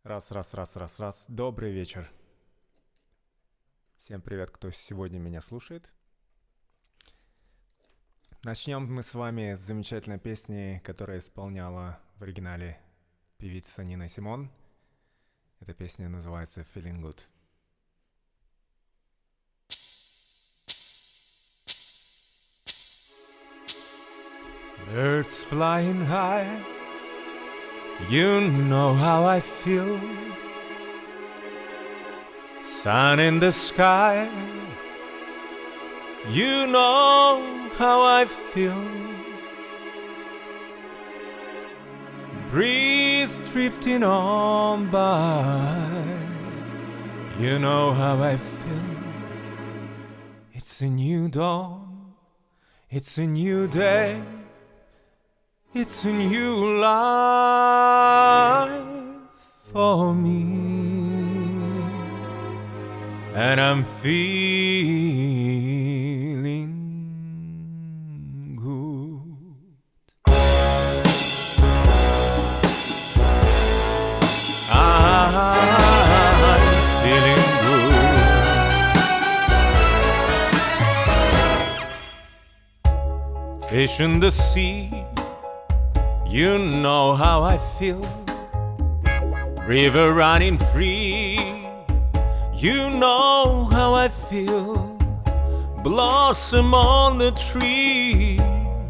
Раз. Добрый вечер. Всем привет, кто сегодня меня слушает. Начнем мы с вами с замечательной песни, которая исполняла в оригинале певица Нина Симон. Эта песня называется «Feeling Good». Birds flying high, you know how I feel. Sun in the sky, you know how I feel. Breeze drifting on by, you know how I feel. It's a new dawn, it's a new day. It's a new life for me, and I'm feeling good. I'm feeling good. Fish in the sea, you know how I feel. River running free, you know how I feel. Blossom on the tree,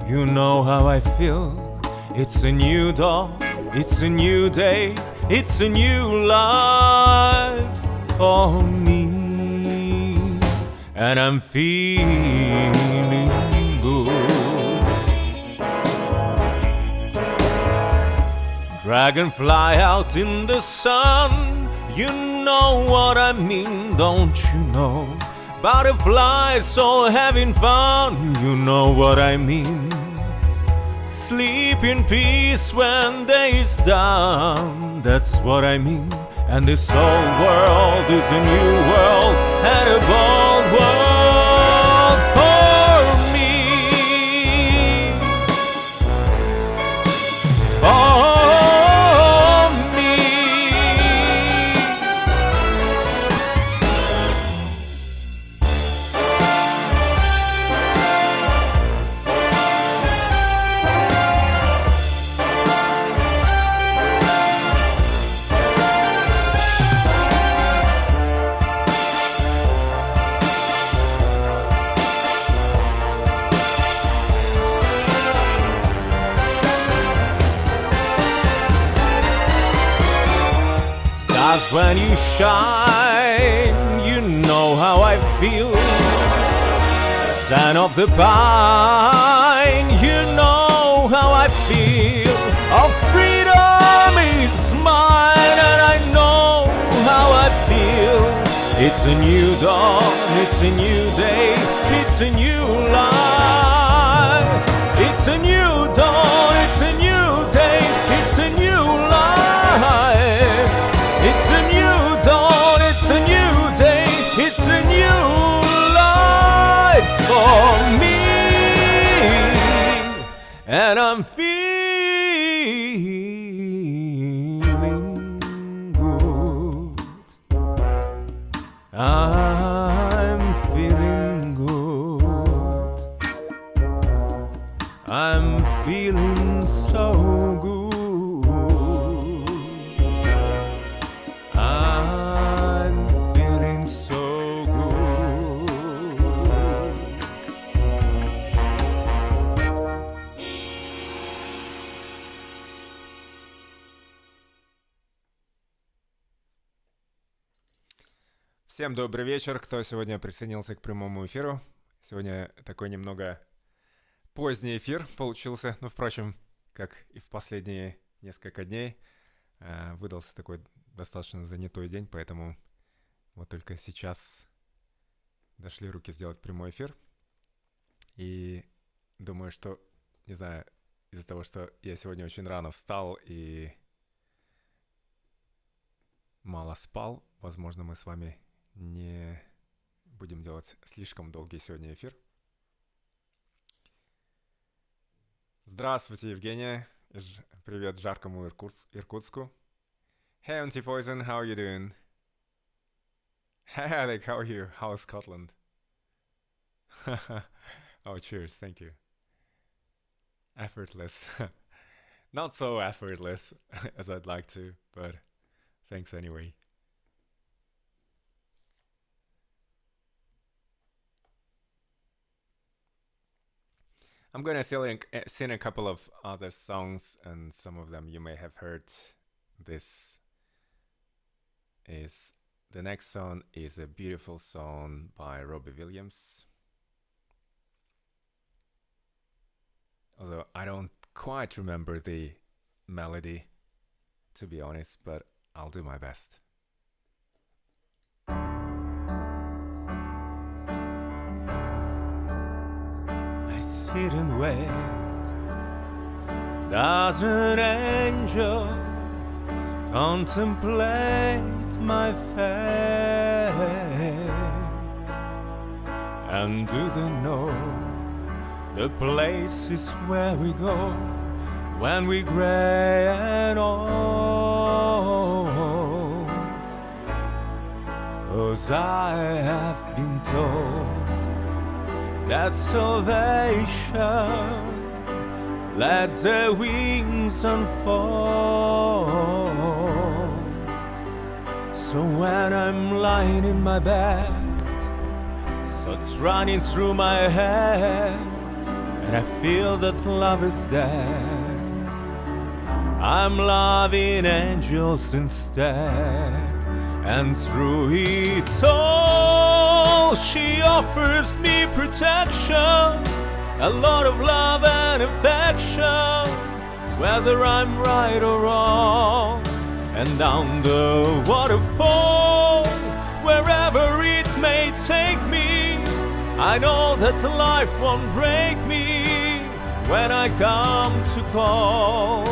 you know how I feel. It's a new dawn, it's a new day, it's a new life for me, and I'm feeling good. Dragonfly out in the sun, you know what I mean, don't you know? Butterflies all having fun, you know what I mean. Sleep in peace when day is done, that's what I mean. And this whole world is a new world and a bold world for me. When you shine, you know how I feel. Son of the pine, you know how I feel. Oh, freedom is mine, and I know how I feel. It's a new dawn, it's a new day, it's a new life. It's a new dawn, it's a new day, it's a new life. It's a new dawn, it's a new day, it's a new life for me, and I'm feeling good. I'm feeling good. I'm feeling so good. Всем добрый вечер, кто сегодня присоединился к прямому эфиру. Сегодня такой немного поздний эфир получился, но, впрочем, как и в последние несколько дней, выдался такой достаточно занятой день, поэтому вот только сейчас дошли руки сделать прямой эфир. И думаю, что, не знаю, из-за того, что я сегодня очень рано встал и мало спал, возможно, мы с вами не будем делать слишком долгий сегодня эфир. Здравствуйте, Евгения. Привет жаркому Иркутску. Hey, Anti-Poison, how are you doing? Hey, Alec, how are you? How's Scotland? Oh, cheers, thank you. Effortless. Not so effortless as I'd like to, but thanks anyway. I'm gonna sing a couple of other songs, and some of them you may have heard. This is the next song is a beautiful song by Robbie Williams. Although I don't quite remember the melody, to be honest, but I'll do my best. I sit and wait. Does an angel contemplate my fate? And do they know the places where we go when we gray and old? 'Cause I have been told that salvation lets their wings unfold. So when I'm lying in my bed, thoughts running through my head, and I feel that love is dead, I'm loving angels instead. And through it all, she offers me protection, a lot of love and affection, whether I'm right or wrong. And down the waterfall, wherever it may take me, I know that life won't break me. When I come to call,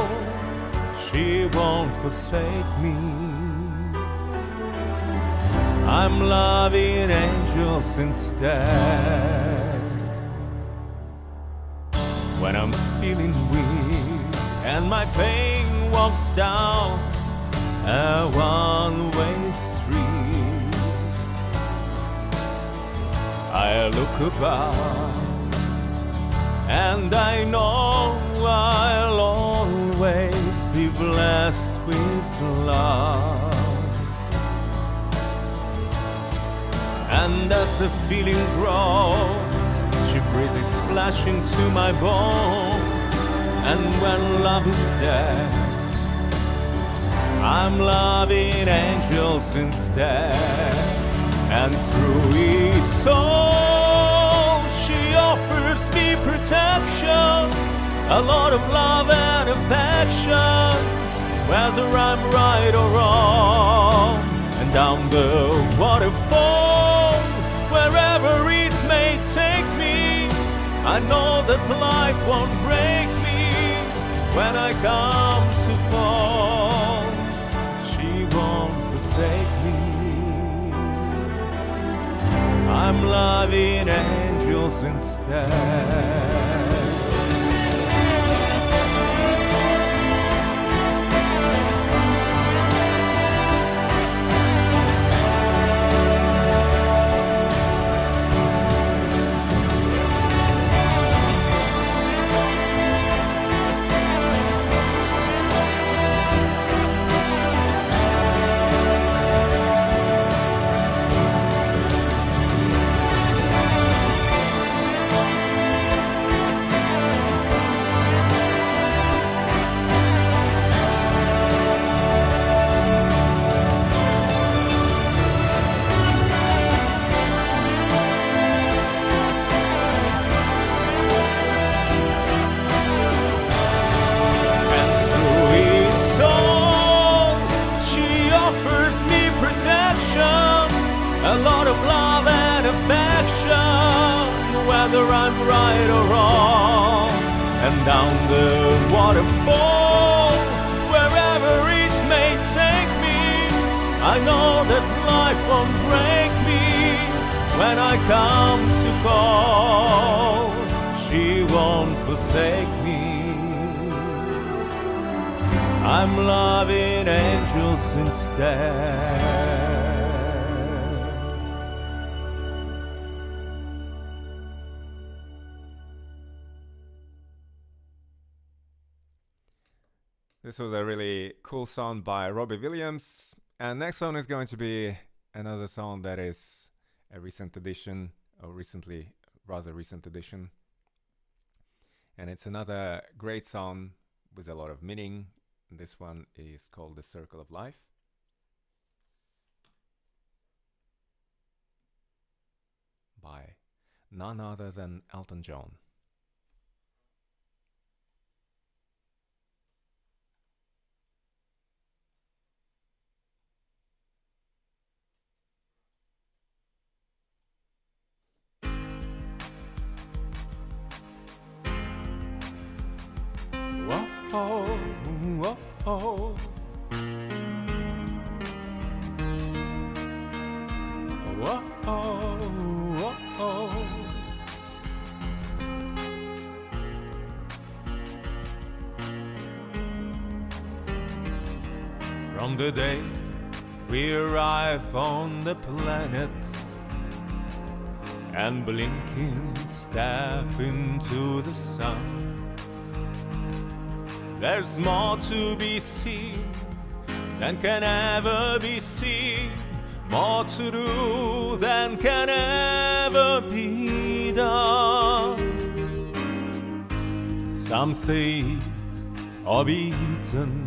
she won't forsake me. I'm loving angels instead. When I'm feeling weak and my pain walks down a one-way street, I look above and I know I'll always be blessed with love. And as the feeling grows, she breathes flesh into my bones. And when love is dead, I'm loving angels instead. And through it all, she offers me protection, a lot of love and affection, whether I'm right or wrong. And down the waterfall, wherever it may take me, I know that life won't break me. When I come to fall, she won't forsake me. I'm loving angels instead. A lot of love and affection, whether I'm right or wrong. And down the waterfall, wherever it may take me, I know that life won't break me. When I come to call, she won't forsake me. I'm loving angels instead. This was a really cool song by Robbie Williams. And next song is going to be another song that is a recent addition, or rather recent addition. And it's another great song with a lot of meaning. This one is called The Circle of Life by none other than Elton John. Whoa, whoa, whoa. Whoa, whoa, whoa. From the day we arrive on the planet and blinking step into the sun, there's more to be seen than can ever be seen, more to do than can ever be done. Some say eat or be eaten,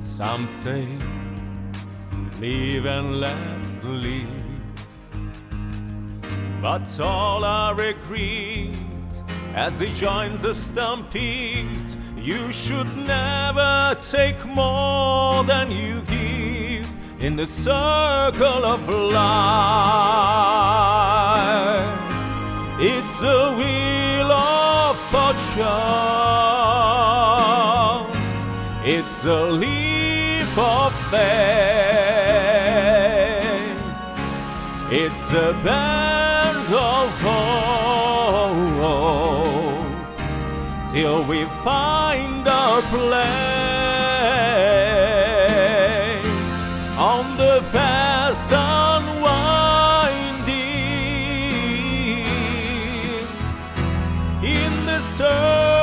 some say live and let live, but all are agreed as he joins the stampede. You should never take more than you give in the circle of life. It's a wheel of fortune. It's a leap of faith. It's a bend of hope till we find our place on the path unwinding in the circle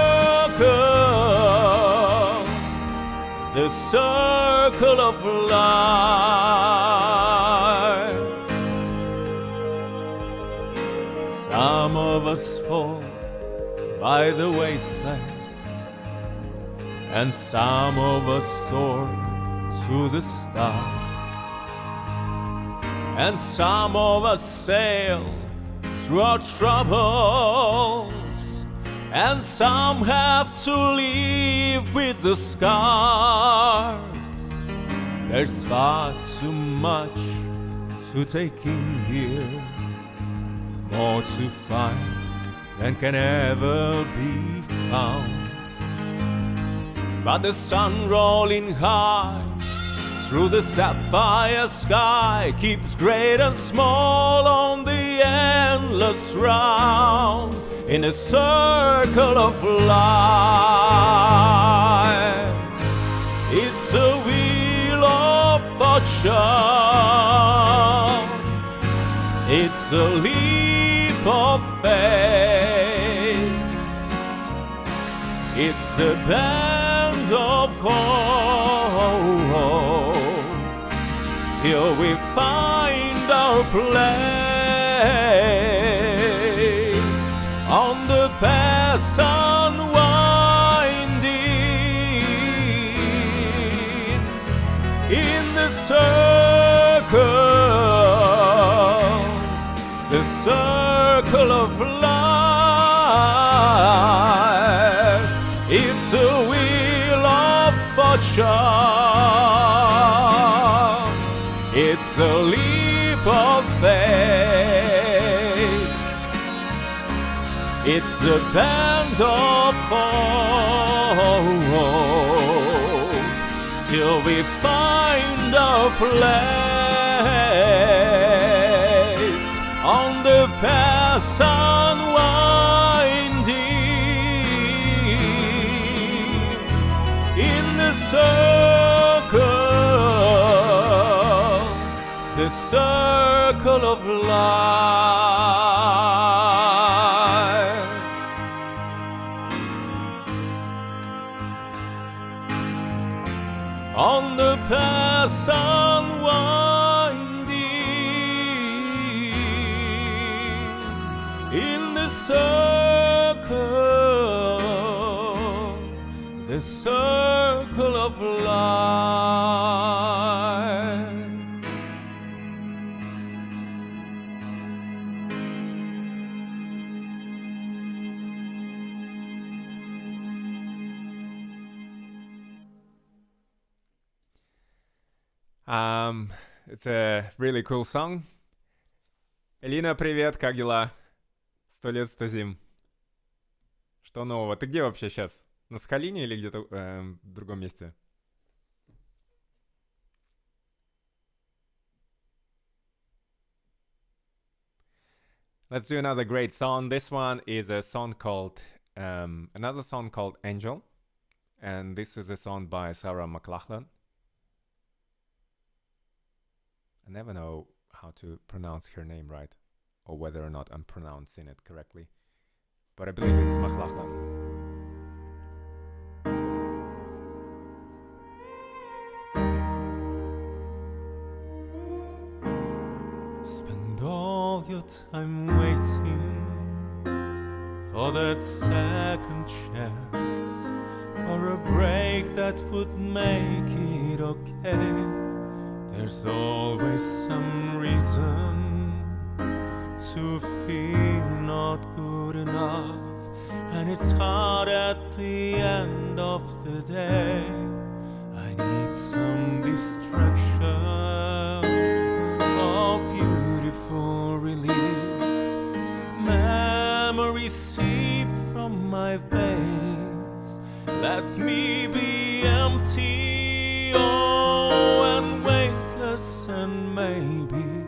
of life. Some of us fall by the wayside, and some of us soar to the stars, and some of us sail through our troubles, and some have to live with the scars. There's far too much to take in here, more to find than can ever be found. But the sun rolling high through the sapphire sky keeps great and small on the endless round in a circle of life. It's a wheel of fortune. It's a leap of faith. It's a bend of hope till we find our place on the path unwinding in the circle of life. It's a wheel of fortune. It's a leap of faith. It's a band of hope till we find our place on the path unwinding in the circle of life. On the path unwinding, in the circle of life. It's a really cool song. Элина, привет, как дела? 100 лет, 100 зим. Что нового? Ты где вообще сейчас? На Сахалине или где-то в другом месте? Let's do another great song. This one is a song called another song called Angel, and this is a song by Sarah Mclachlan. I never know how to pronounce her name right, or whether or not I'm pronouncing it correctly, but I believe it's Mclachlan. Spend all your time waiting for that second chance, for a break that would make it okay. There's always some reason to feel not good enough, and it's hard at the end of the day. I need some distraction, a beautiful release. Memories seep from my veins. Let me be empty, oh, and weightless, and maybe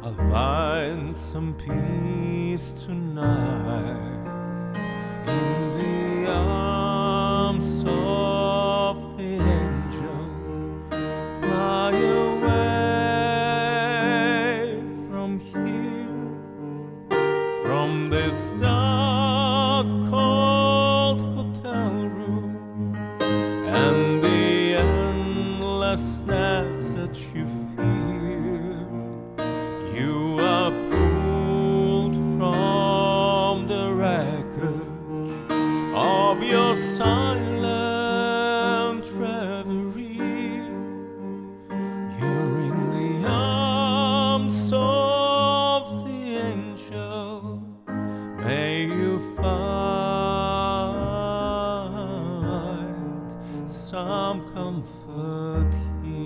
I'll find some peace tonight in the arms of the angel. Fly away from here, from this dark, cold hotel room, and the endlessness that you fear. You are pulled from the wreckage of your silent reverie. You're in the arms of the angel. May you find some comfort here.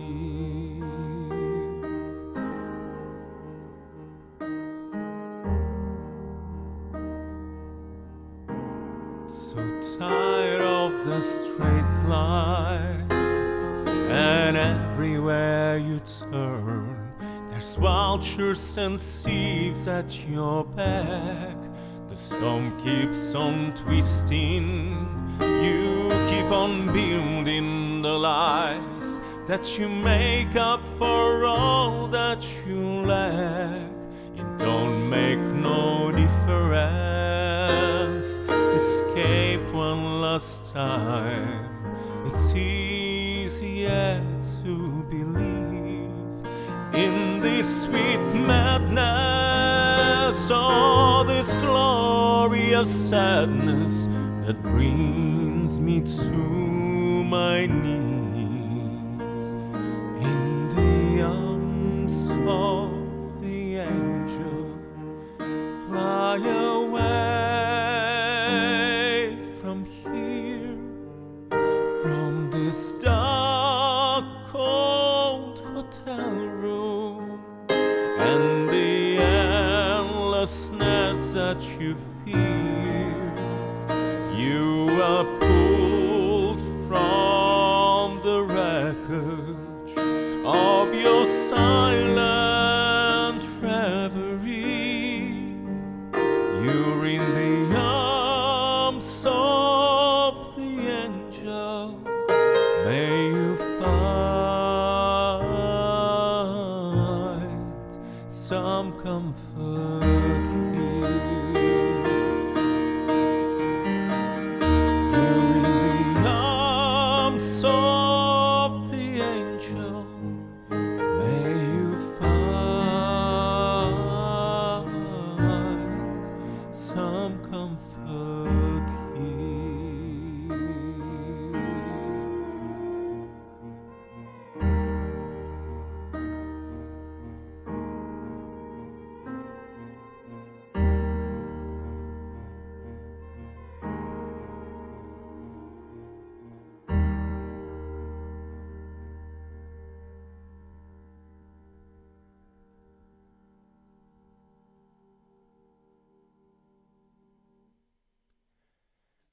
So tired of the straight line, and everywhere you turn, there's vultures and thieves at your back. The storm keeps on twisting. You keep on building the lies that you make up for all that you lack. It don't make no difference. Escape one last time. It's easier to believe in this sweet madness, or this glorious sadness that brings me to my knees. In the arms of the angel, fly away from here, from this dark, cold hotel room, and the endlessness that you fear. You are pulled from some comfort here. You're in the arms of the angel. May you find some comfort here.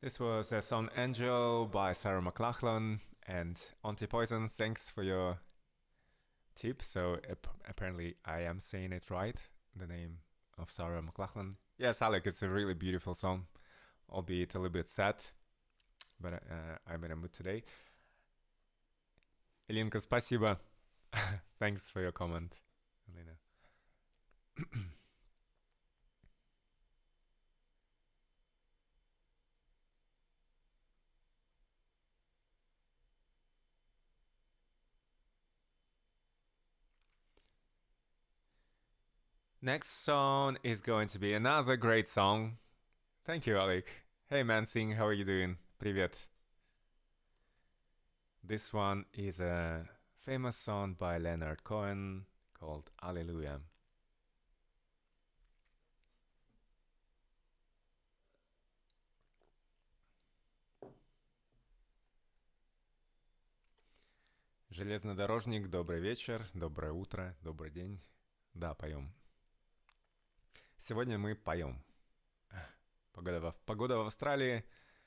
This was a song Angel by Sarah Mclachlan and Anti-Poison. Thanks for your tip. So apparently I am saying it right, the name of Sarah Mclachlan. Yes, Alec, it's a really beautiful song, albeit a little bit sad, but I'm in a mood today. Elinka, спасибо. Thanks for your comment, Elena. Next song is going to be another great song. Thank you, Alec. Hey, Mansing, how are you doing? Привет. This one is a famous song by Leonard Cohen called Hallelujah. Железнодорожник, добрый вечер, доброе утро, добрый день. Да, поем. Сегодня мы поем. Погода в Австралии.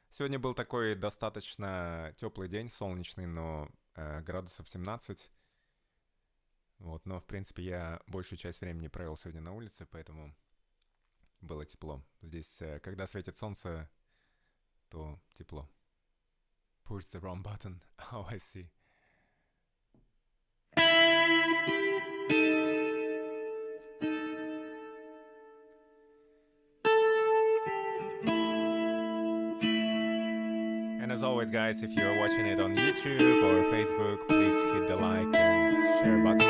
Сегодня был такой достаточно теплый день, солнечный, но градусов 17. Вот, но в принципе я большую часть времени провел сегодня на улице, поэтому было тепло. Здесь, когда светит солнце, то тепло. Push the wrong button. Oh, I see. And as always, guys, if you're watching it on YouTube or Facebook, please hit the like and share button.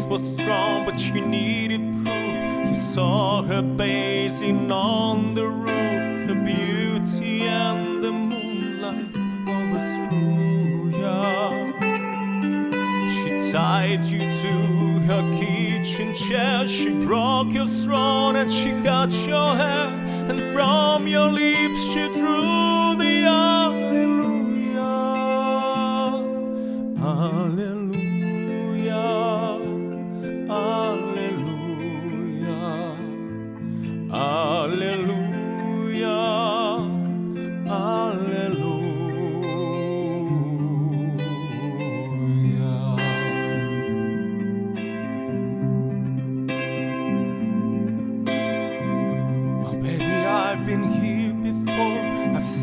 Was strong, but she needed proof. You saw her basing on the roof, her beauty and the moonlight overthrew ya. She tied you to her kitchen chair, she broke your throne and she cut your hair, and from your lips she drew the Hallelujah, Hallelujah. Hallelujah, hallelujah.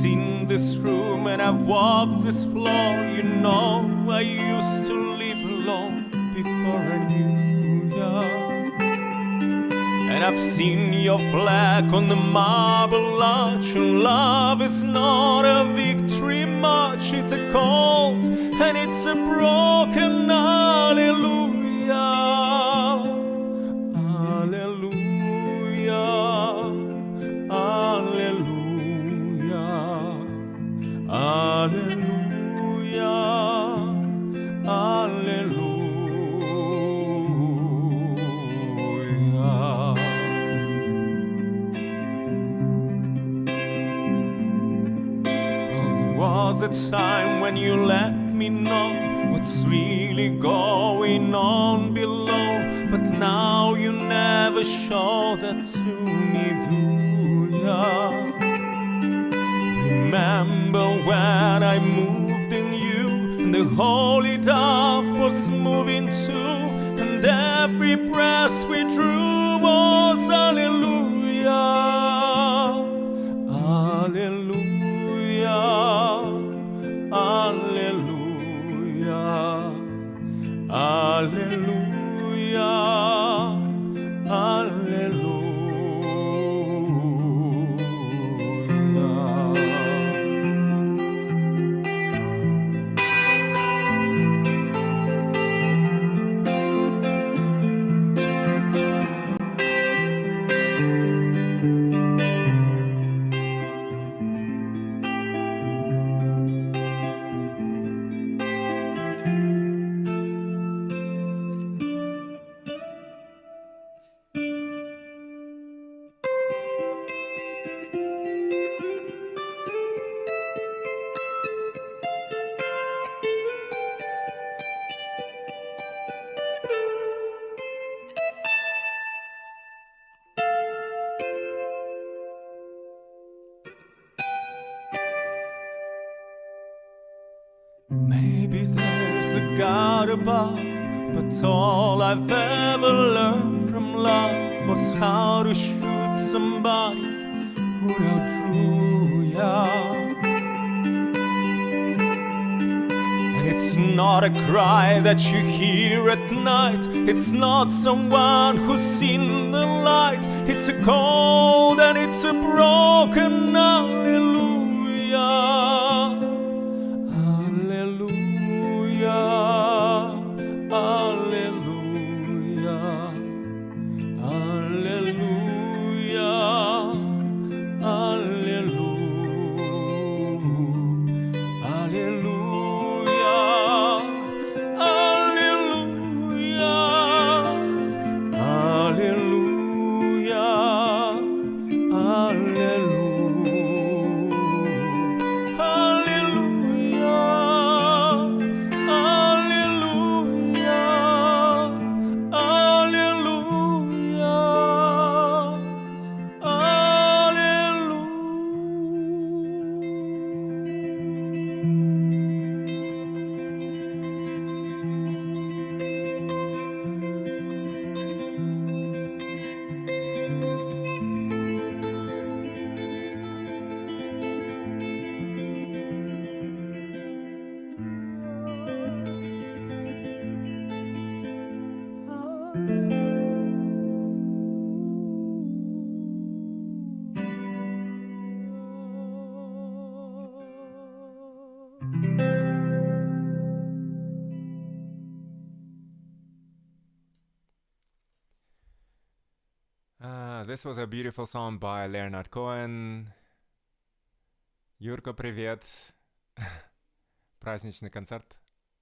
seen this room and I've walked this floor. You know, I used to live alone before I knew ya. And I've seen your flag on the marble arch. And love is not a victory march. It's a cold and it's a broken hallelujah. Hallelujah. Hallelujah. Hallelujah. Hallelujah. Was a time when you let me know what's really going on below, but now you never show that to me, do ya? Remember when I moved in you, and the holy dove was moving too, and every breath we drew was hallelujah. Hallelujah. Hallelujah, hallelujah, hallelujah. Maybe there's a God above, but all I've ever learned from love was how to shoot somebody who outdrew ya. And it's not a cry that you hear at night, it's not someone who's seen the light, it's a cold and it's a broken hallelujah. This was a beautiful song by Leonard Cohen. Юрка, привет. Праздничный концерт.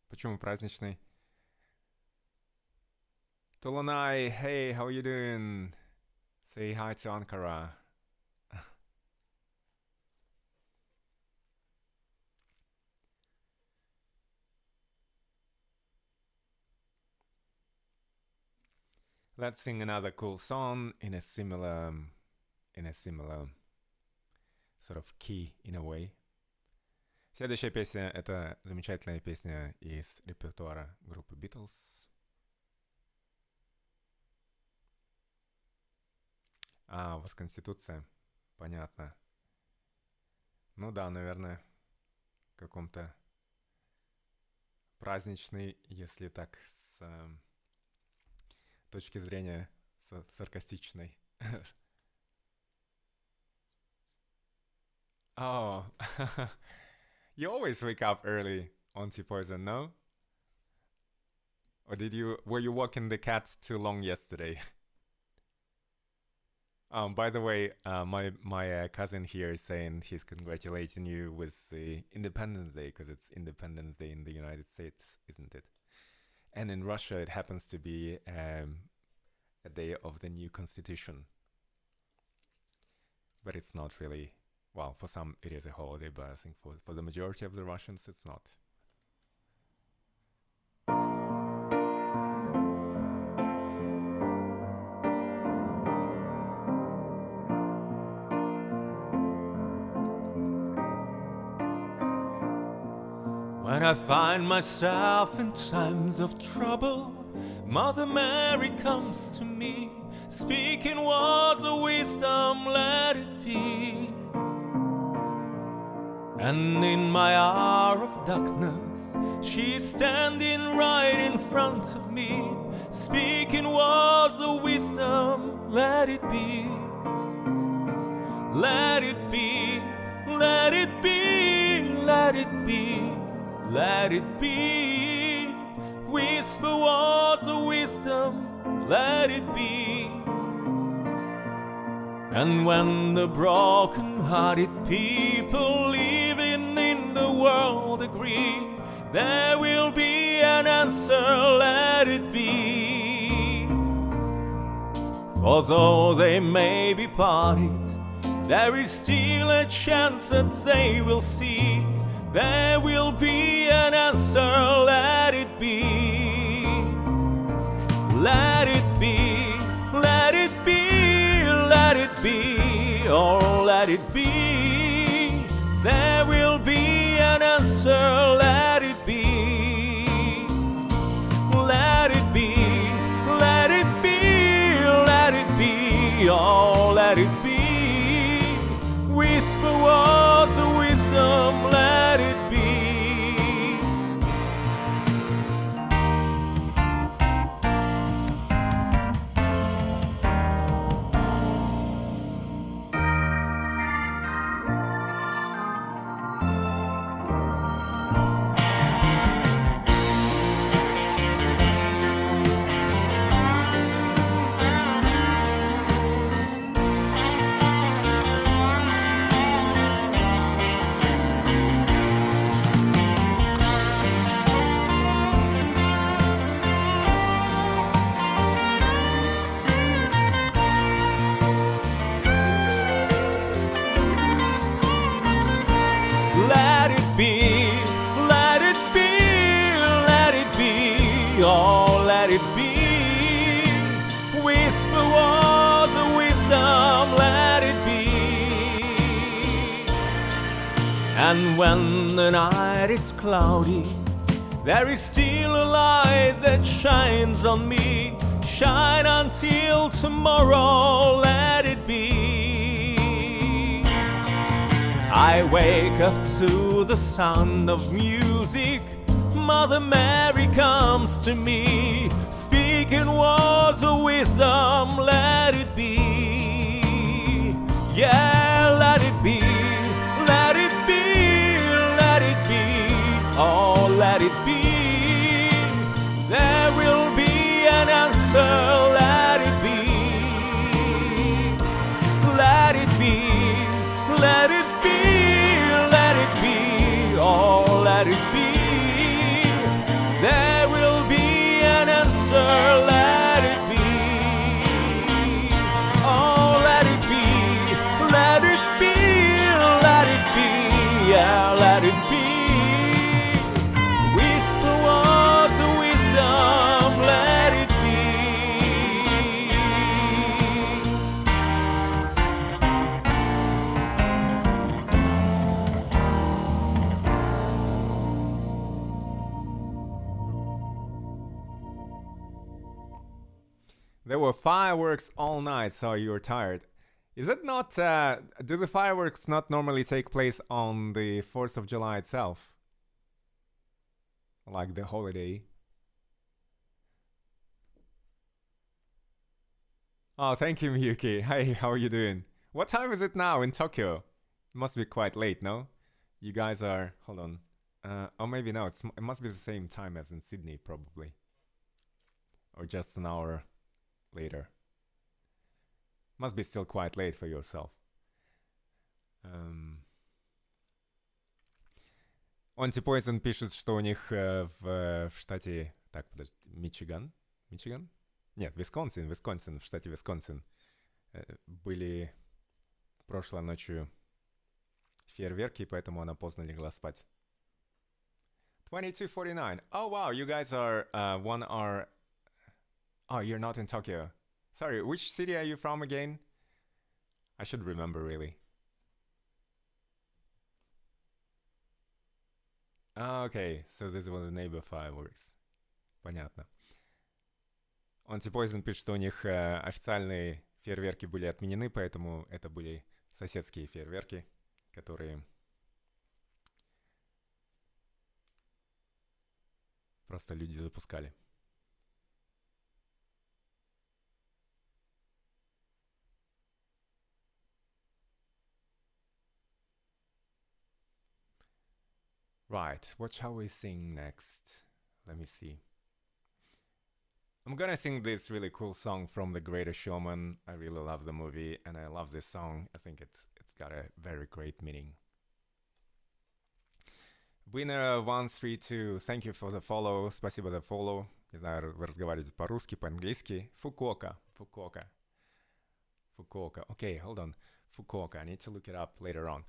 Почему праздничный? Tolunai, hey, how are you doing? Say hi to Ankara. Let's sing another cool song in a similar sort of key in a way. Следующая песня — это замечательная песня из репертуара группы Beatles. А, у вас Конституция. Понятно. Ну да, наверное, в каком-то праздничный, если так с точки зрения саркастичной. Oh, you always wake up early, Auntie Poison, no? Or were you walking the cats too long yesterday? By the way, my cousin here is saying he's congratulating you with the Independence Day because it's Independence Day in the United States, isn't it? And in Russia, it happens to be a day of the new constitution. But it's not really, well, for some it is a holiday, but I think for the majority of the Russians, it's not. When I find myself in times of trouble, Mother Mary comes to me, speaking words of wisdom, let it be. And in my hour of darkness, she's standing right in front of me, speaking words of wisdom, let it be. Let it be, let it be, let it be. Let it be, whisper words of wisdom, let it be. And when the broken-hearted people living in the world agree, there will be an answer, let it be. For though they may be parted, there is still a chance that they will see. There will be an answer, let it be. Let it be, let it be, let it be, oh let it be. There will be an answer, let it be. Let it be, let it be, let it be, oh let it be. Whisper words of wisdom, let it be. Oh, let it be. Whisper words of wisdom, let it be. And when the night is cloudy, there is still a light that shines on me. Shine until tomorrow, let it be. I wake up to the sound of music. Mother Mary comes to me, speaking words of wisdom, let it be. Yeah, let it be, let it be, let it be, oh, let it be. There will be an answer, let it be. Let it be, let it be, let it be, oh, let it be. There will be an answer, let it be. Oh, let it be, let it be, let it be, yeah, let it be. Whisper words of wisdom, let it be. There were fireworks all night, so you were tired. Is it not, do the fireworks not normally take place on the 4th of July itself? Like the holiday? Oh, thank you, Miyuki. Hi, how are you doing? What time is it now in Tokyo? It must be quite late, no? You guys are... Hold on. Oh, maybe no. It must be the same time as in Sydney, probably. Or just an hour later. Must be still quite late for yourself. Antipoison пишет, что у них в штате... Так, подожди. Мичиган? Мичиган? Нет, Висконсин. В штате Висконсин. Были прошлой ночью фейерверки, поэтому она поздно легла спать. 22:49. Oh, wow, you guys are 1 hour... Oh, you're not in Tokyo. Sorry, which city are you from again? I should remember, really. Okay, so this was the neighbor fireworks. Понятно. Antipoison пишет, что у них официальные фейерверки были отменены, поэтому это были соседские фейерверки, которые просто люди запускали. Right, what shall we sing next? Let me see. I'm gonna sing this really cool song from The Greatest Showman. I really love the movie and I love this song. I think it's got a very great meaning. Winner 132, thank you for the follow. Спасибо за follow. Не знаю, вы разговариваете по-русски, по-английски. Fukuoka. Okay, hold on. Fukuoka. I need to look it up later on.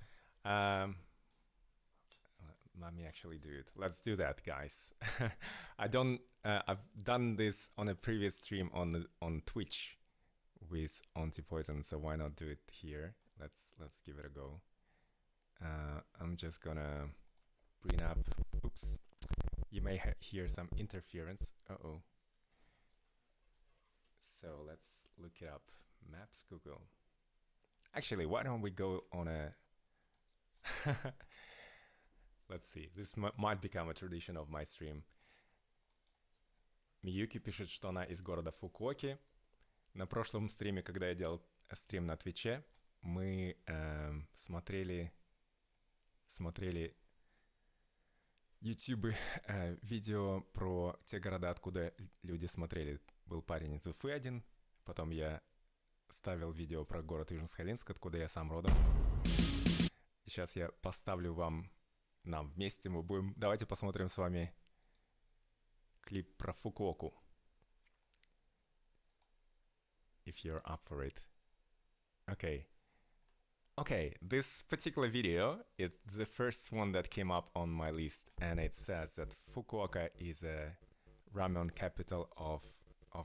Let me actually do it. Let's do that, guys. I've done this on a previous stream on Twitch with Antipoison, so why not do it here? Let's give it a go. I'm just gonna bring up. Oops. You may hear some interference. Uh-oh. So let's look it up. Maps, Google. Actually, why don't we go on a... Let's see. This might become a tradition of my stream. Мiyuki пишет, что она из города Фукуоки. На прошлом стриме, когда я делал стрим на Твиче, мы смотрели YouTube видео про те города, откуда люди смотрели. Был парень из Уфы один, потом я ставил видео про город Южно-Сахалинск, откуда я сам родом. И сейчас я поставлю нам вместе мы будем... Давайте посмотрим с вами клип про Фукуоку. If you're up for it. Okay, this particular video is the first one that came up on my list, and it says that Fukuoka is a ramen capital of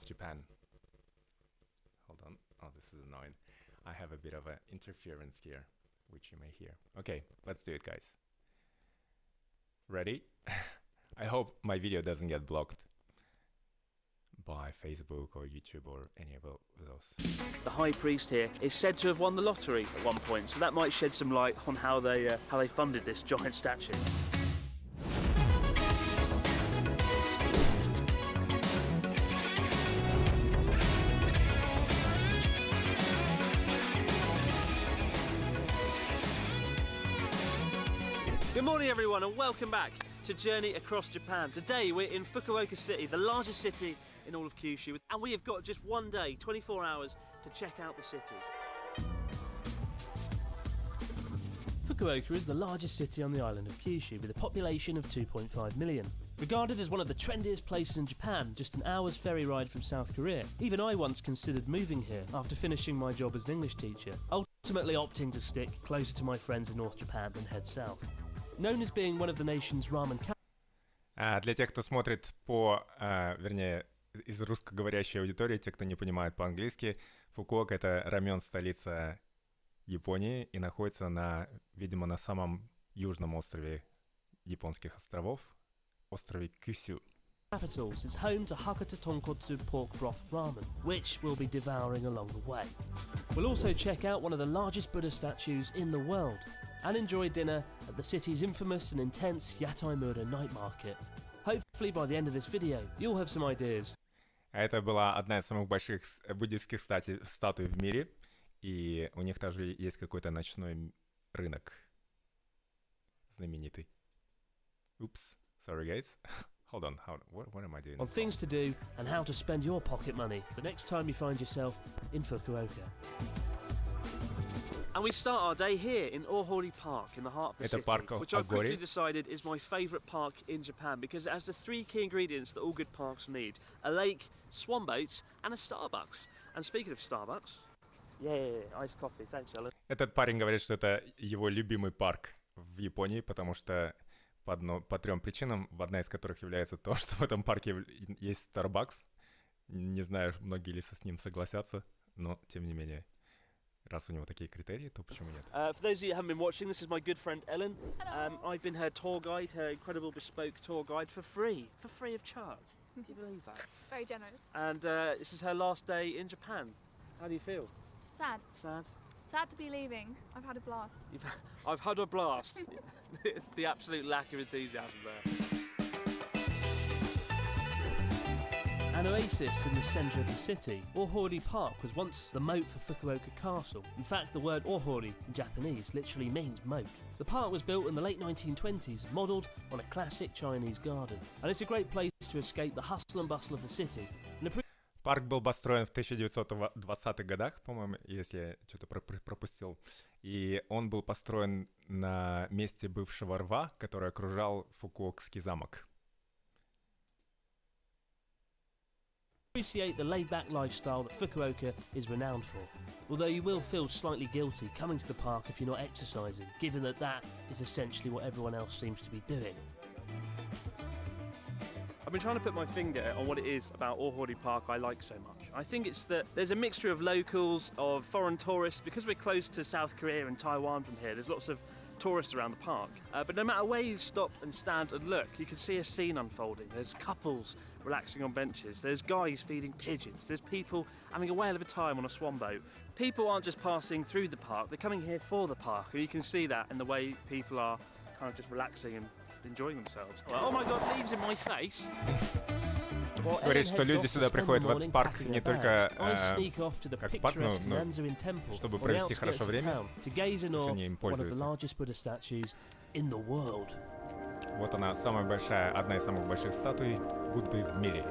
Japan. Hold on. Oh, this is annoying. I have a bit of an interference here, which you may hear. Okay, let's do it, guys. Ready? I hope my video doesn't get blocked by Facebook or YouTube or any of those. The High Priest here is said to have won the lottery at one point, so that might shed some light on how they funded this giant statue. Good morning everyone and welcome back to Journey Across Japan. Today we're in Fukuoka City, the largest city in all of Kyushu, and we have got just one day, 24 hours, to check out the city. Fukuoka is the largest city on the island of Kyushu with a population of 2.5 million. Regarded as one of the trendiest places in Japan, just an hour's ferry ride from South Korea. Even I once considered moving here after finishing my job as an English teacher, ultimately opting to stick closer to my friends in North Japan and head south. Known as being one of the nation's ramen Для тех, кто смотрит вернее, из русскоговорящей аудитории, те, кто не понимает по-английски, Фукуока — это рамен-столица Японии и находится видимо, на самом южном острове японских островов, острове Кюсю. capitals, it's home to Hakata Tonkotsu pork broth ramen, which we'll be devouring along the way. We'll also check out one of the largest Buddha statues in the world and enjoy dinner at the city's infamous and intense Yatai-Mura night market. Hopefully by the end of this video, you'll have some ideas. Это была одна из самых больших буддийских статуй в мире, и у них также есть какой-то ночной рынок знаменитый. Oops, sorry guys. Hold on, what am I doing? On things to do and how to spend your pocket money the next time you find yourself in Fukuoka. And we start our day here in Ohori Park in the heart of the city, which I've quickly decided is my favourite park in Japan because it has the three key ingredients that all good parks need: a lake, swan boats, and a Starbucks. And speaking of Starbucks, yeah, iced coffee, thanks, Ellen. Этот парень говорит, что это его любимый парк в Японии, потому что по трем причинам, одна из которых является то, что в этом парке есть Starbucks. Не знаю, многие ли с ним согласятся, но тем не менее. Раз у него такие критерии, то почему нет? For those of you who haven't been watching, this is my good friend Ellen. I've been her tour guide, her incredible bespoke tour guide for free of charge. Can you believe that? Very generous. And this is her last day in Japan. How do you feel? Sad. Sad? Sad to be leaving. I've had a blast. I've had a blast. The absolute lack of enthusiasm there. An oasis in the centre of the city, Ohori Park was once the moat for Fukuoka Castle. In fact, the word Ohori in Japanese literally means moat. The park was built in the late 1920s, modelled on a classic Chinese garden. And it's a great place to escape the hustle and bustle of the city. Парк был построен в 1920-х годах, по-моему, если я что-то пропустил. И он был построен на месте бывшего рва, который окружал Фукуокский замок. Appreciate the laid-back lifestyle that Fukuoka is renowned for, although you will feel slightly guilty coming to the park if you're not exercising, given that that is essentially what everyone else seems to be doing. I've been trying to put my finger on what it is about Ohori Park I like so much. I think it's that there's a mixture of locals, of foreign tourists. Because we're close to South Korea and Taiwan from here, there's lots of tourists around the park. But no matter where you stop and stand and look, you can see a scene unfolding. There's couples relaxing on benches, there's guys feeding pigeons, there's people having a whale of a time on a swan boat. People aren't just passing through the park, they're coming here for the park, and you can see that in the way people are kind of just relaxing and enjoying themselves. Oh my god, leaves in my face! Говорит, что люди сюда приходят в этот парк не только как парк, но чтобы провести хорошо время, они им пользуются. Вот она, одна из самых больших статуй Будды в мире.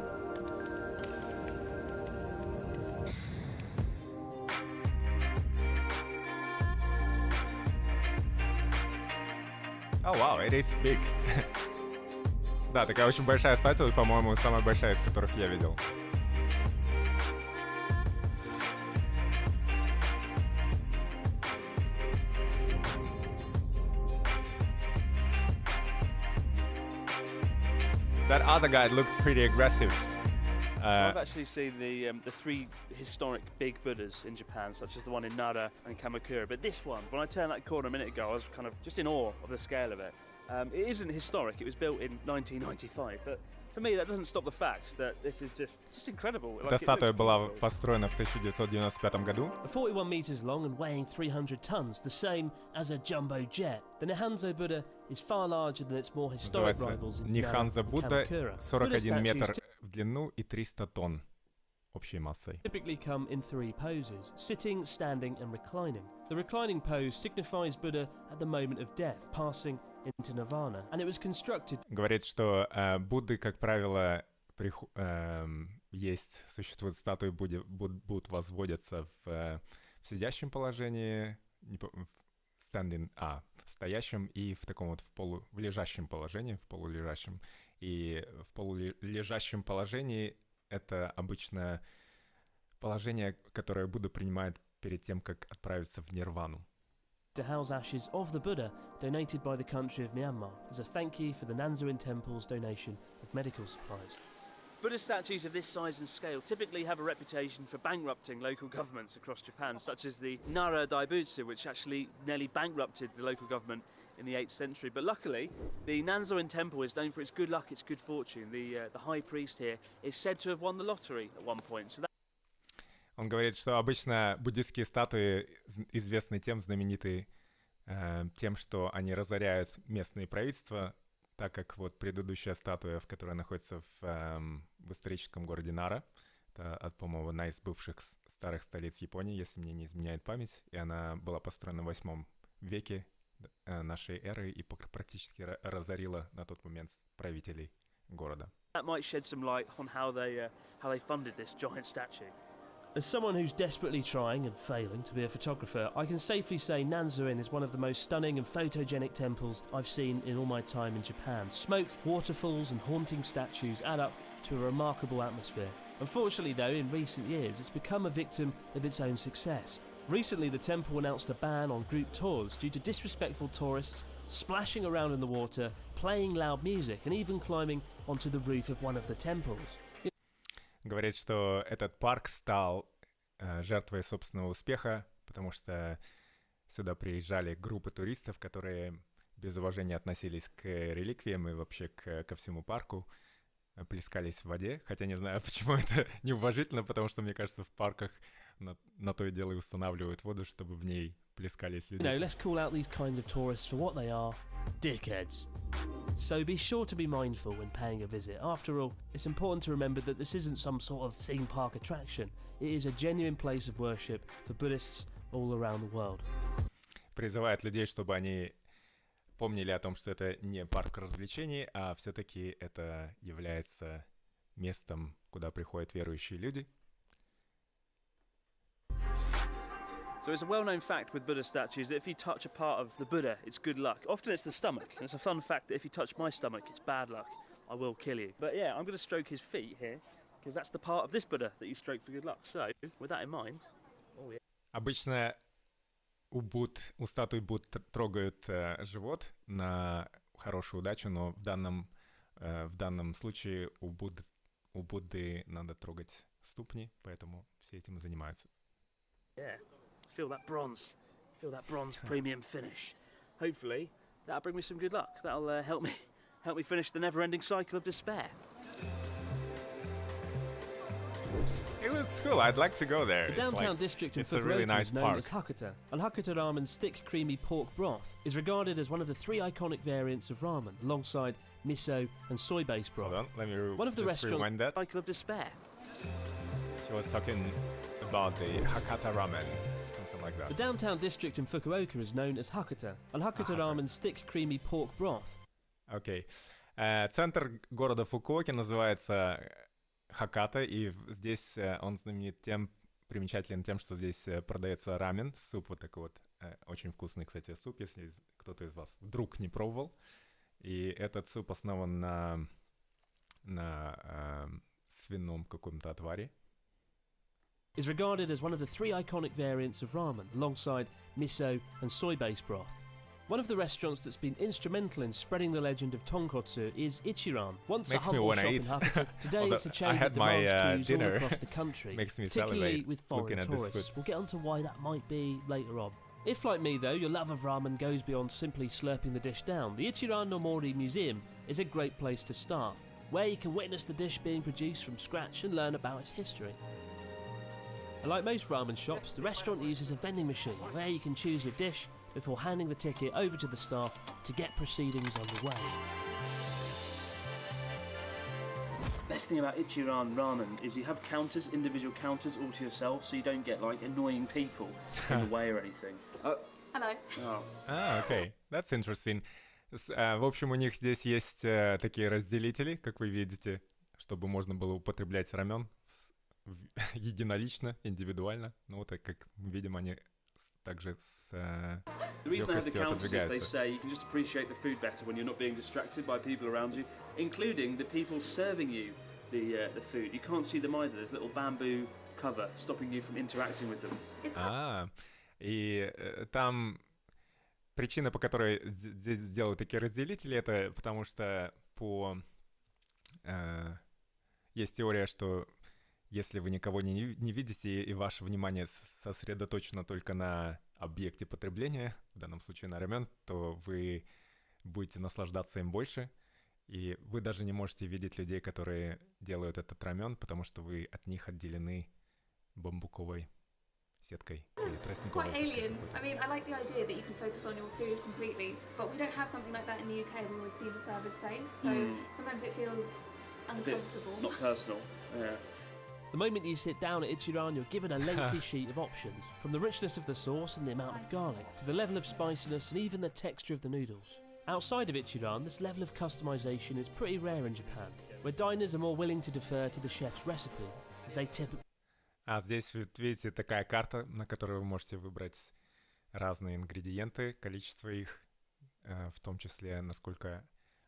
Oh wow, it is big. Да, такая очень большая статуя, по-моему, самая большая из которых я видел. That other guy looked pretty aggressive. So I've actually seen the three historic big Buddhas in Japan, such as the one in Nara and Kamakura. But this one, when I turned that corner a minute ago, I was kind of just in awe of the scale of it. It isn't historic, it was built in 1995, but for me that doesn't stop the fact that this is just incredible. Эта статуя была построена в 1995 году. 41 meters long and weighing 300 tons, the same as a jumbo jet. The Nihanzo Buddha is far larger than its more historic rivals in Nara and Kamakura. 41 метр в длину и 300 тонн общей массой. Typically come in three poses: sitting, standing, and reclining. The reclining pose signifies Buddha at the moment of death, passing into nirvana, and it was constructed. Говорит, что Будды, как правило, существуют статуи будут возводятся в сидящем положении, в стоящем и в таком вот в лежащем положении, в полулежащем. И в полулежащем положении это обычно положение, которое Будда принимает перед тем, как отправиться в нирвану. To house ashes of the Buddha donated by the country of Myanmar as a thank you for the Nanzoin Temple's donation of medical supplies. Buddha statues of this size and scale typically have a reputation for bankrupting local governments across Japan, such as the Nara Daibutsu, which actually nearly bankrupted the local government in the 8th century. But luckily, the Nanzoin temple is known for its good luck, its good fortune. The high priest here is said to have won the lottery at one point. So Он говорит, что обычно буддистские статуи известны тем, знамениты тем, что они разоряют местные правительства, так как вот предыдущая статуя, которая находится в историческом городе Нара, это, по-моему, одна из бывших старых столиц Японии, если мне не изменяет память, и она была построена в 8 веке нашей эры и практически разорила на тот момент правителей города. that might shed some light on how they funded this giant statue. As someone who's desperately trying and failing to be a photographer, I can safely say Nanzoin is one of the most stunning and photogenic temples I've seen in all my time in Japan. Smoke, waterfalls and haunting statues add up to a remarkable atmosphere. Unfortunately though, in recent years it's become a victim of its own success. Recently the temple announced a ban on group tours due to disrespectful tourists splashing around in the water, playing loud music and even climbing onto the roof of one of the temples. Говорит, что этот парк стал жертвой собственного успеха, потому что сюда приезжали группы туристов, которые без уважения относились к реликвиям и вообще ко всему парку, плескались в воде. Хотя не знаю, почему это неуважительно, потому что, мне кажется, в парках на то и дело и устанавливают воду, чтобы в ней плескались люди. No, let's call out these kinds of tourists for what they are, dickheads. So be sure to be mindful when paying a visit. After all, it's important to remember that this isn't some sort of theme park attraction. It is a genuine place of worship for Buddhists all around the world. Призывает людей, чтобы они помнили о том, что это не парк развлечений, а все-таки это является местом, куда приходят верующие люди. So it's a well-known fact with Buddha statues that if you touch a part of the Buddha, it's good luck. Often it's the stomach, and it's a fun fact that if you touch my stomach, it's bad luck. I will kill you. But yeah, I'm going to stroke his feet here, because that's the part of this Buddha that you stroke for good luck. So, with that in mind... Oh, yeah. Обычно у статуи Будд трогают живот на хорошую удачу, но в данном случае у Будды надо трогать ступни, поэтому все этим и занимаются. Yeah. Feel that bronze premium finish. Hopefully, that'll bring me some good luck. That'll help me finish the never-ending cycle of despair. It looks cool. I'd like to go there. The downtown district in it's a really Fukuoka nice is known park. as Hakata, and Hakata ramen's thick, creamy pork broth is regarded as one of the 3 iconic variants of ramen, alongside miso and soy-based broth. Hold on, let me One of the just rewind that. Cycle of despair. He was talking about the Hakata ramen, something like that. The downtown district in Fukuoka is known as Hakata, and Hakata ramen's thick, creamy pork broth. Окей. Центр города Фукуоки называется Хаката, и здесь он знаменит примечателен тем, что здесь продается рамен, суп вот такой вот, очень вкусный, кстати, суп, если кто-то из вас вдруг не пробовал. И этот суп основан на свином каком-то отваре. Is regarded as one of the 3 iconic variants of ramen, alongside miso and soy-based broth. One of the restaurants that's been instrumental in spreading the legend of tonkotsu is Ichiran. Once Makes a me humble wanna shop eat. in Hakata, today it's a I chain had that my, demands queues all dinner. across the country, Makes me particularly salivate with looking foreign at this tourists. food. We'll get onto why that might be later on. If, like me though, your love of ramen goes beyond simply slurping the dish down, the Ichiran no Mori Museum is a great place to start, where you can witness the dish being produced from scratch and learn about its history. And like most ramen shops, the restaurant uses a vending machine where you can choose your dish before handing the ticket over to the staff to get proceedings underway. Best thing about Ichiran ramen is you have counters, individual counters all to yourself, so you don't get like annoying people in the way or anything. Hello. Oh. Окей. That's interesting. В общем, у них здесь есть такие разделители, как вы видите, чтобы можно было употреблять рамен единолично, индивидуально. Ну вот, как мы видим, они также с The reason I have the легкостью counters is they отодвигаются. say you can just appreciate the food better when you're not being distracted by people around you, including the people serving you the food. You can't see them either. There's a little bamboo cover stopping you from interacting with them. И там причина, по которой здесь делают такие разделители, это потому что есть теория, что если вы никого не видите и ваше внимание сосредоточено только на объекте потребления, в данном случае на рамен, то вы будете наслаждаться им больше, и вы даже не можете видеть людей, которые делают этот рамен, потому что вы от них отделены бамбуковой сеткой или тростниковой Quite сеткой. alien. I mean, I like the idea that you can focus on your food completely, but we don't have something like that in the UK. We always see the server's face, so sometimes it feels A bit uncomfortable. not personal. Yeah. The moment you sit down at Ichiran, you're given a lengthy sheet of options, from the richness of the sauce and the amount of garlic, to the level of spiciness and even the texture of the noodles. Outside of Ichiran, this level of customization is pretty rare in Japan, where diners are more willing to defer to the chef's recipe, as they typically А здесь, вот видите, такая карта, на которой вы можете выбрать разные ингредиенты, количество их, в том числе, насколько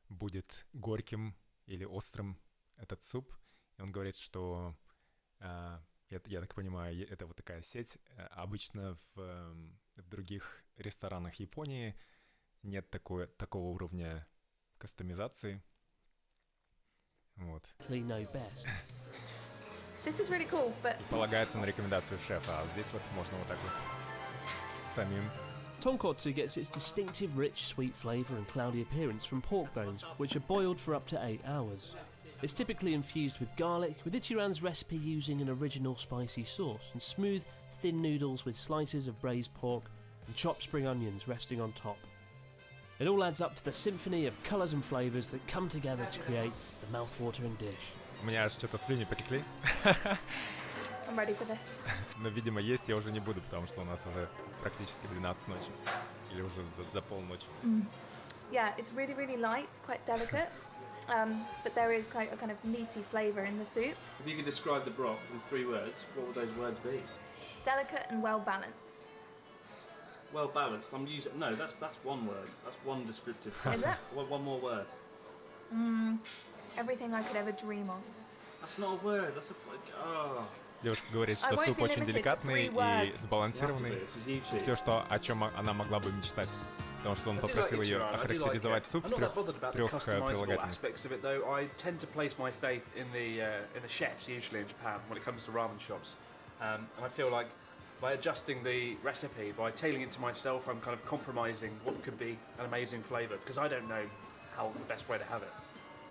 будет горьким или острым этот суп. И он говорит, что, я так понимаю, это вот такая сеть. Обычно в других ресторанах Японии нет такого уровня кастомизации. Вот. know best. This is really cool, but И полагается на рекомендацию шефа, а здесь вот можно вот так вот самим. Tonkotsu gets its distinctive rich, sweet flavour and cloudy appearance from pork bones, which are boiled for up to 8 hours. It's typically infused with garlic, with Ichiran's recipe using an original spicy sauce, and smooth, thin noodles with slices of braised pork and chopped spring onions resting on top. It all adds up to the symphony of colours and flavours that come together to create the mouth-watering dish. У меня аж что-то слюни потекли. I'm ready for this. Но, видимо, есть я уже не буду, потому что у нас уже практически 12 ночи. Или уже за полночи. Yeah, it's really, really light. It's quite delicate, but there is quite a kind of meaty flavour in the soup. If you could describe the broth in 3 words, what would those words be? Delicate and well balanced. Well balanced. I'm using that's one word. That's one descriptive. Is it? One more word. Everything I could ever dream of. That's not a word. That's a Девушка говорит, I что won't суп be очень limited to деликатный 3 и words. сбалансированный. This is YouTube. Все, о чем она могла бы мечтать. Потому что он I do like попросил ее Ichiran. I do like охарактеризовать it. суп I'm в not that bothered about the трех customizable прилагательных. aspects of it, though. I tend to place my faith in the chefs usually in Japan when it comes to ramen shops, and I feel like by adjusting the recipe, by tailoring it to myself, I'm kind of compromising what could be an amazing flavour because I don't know how the best way to have it.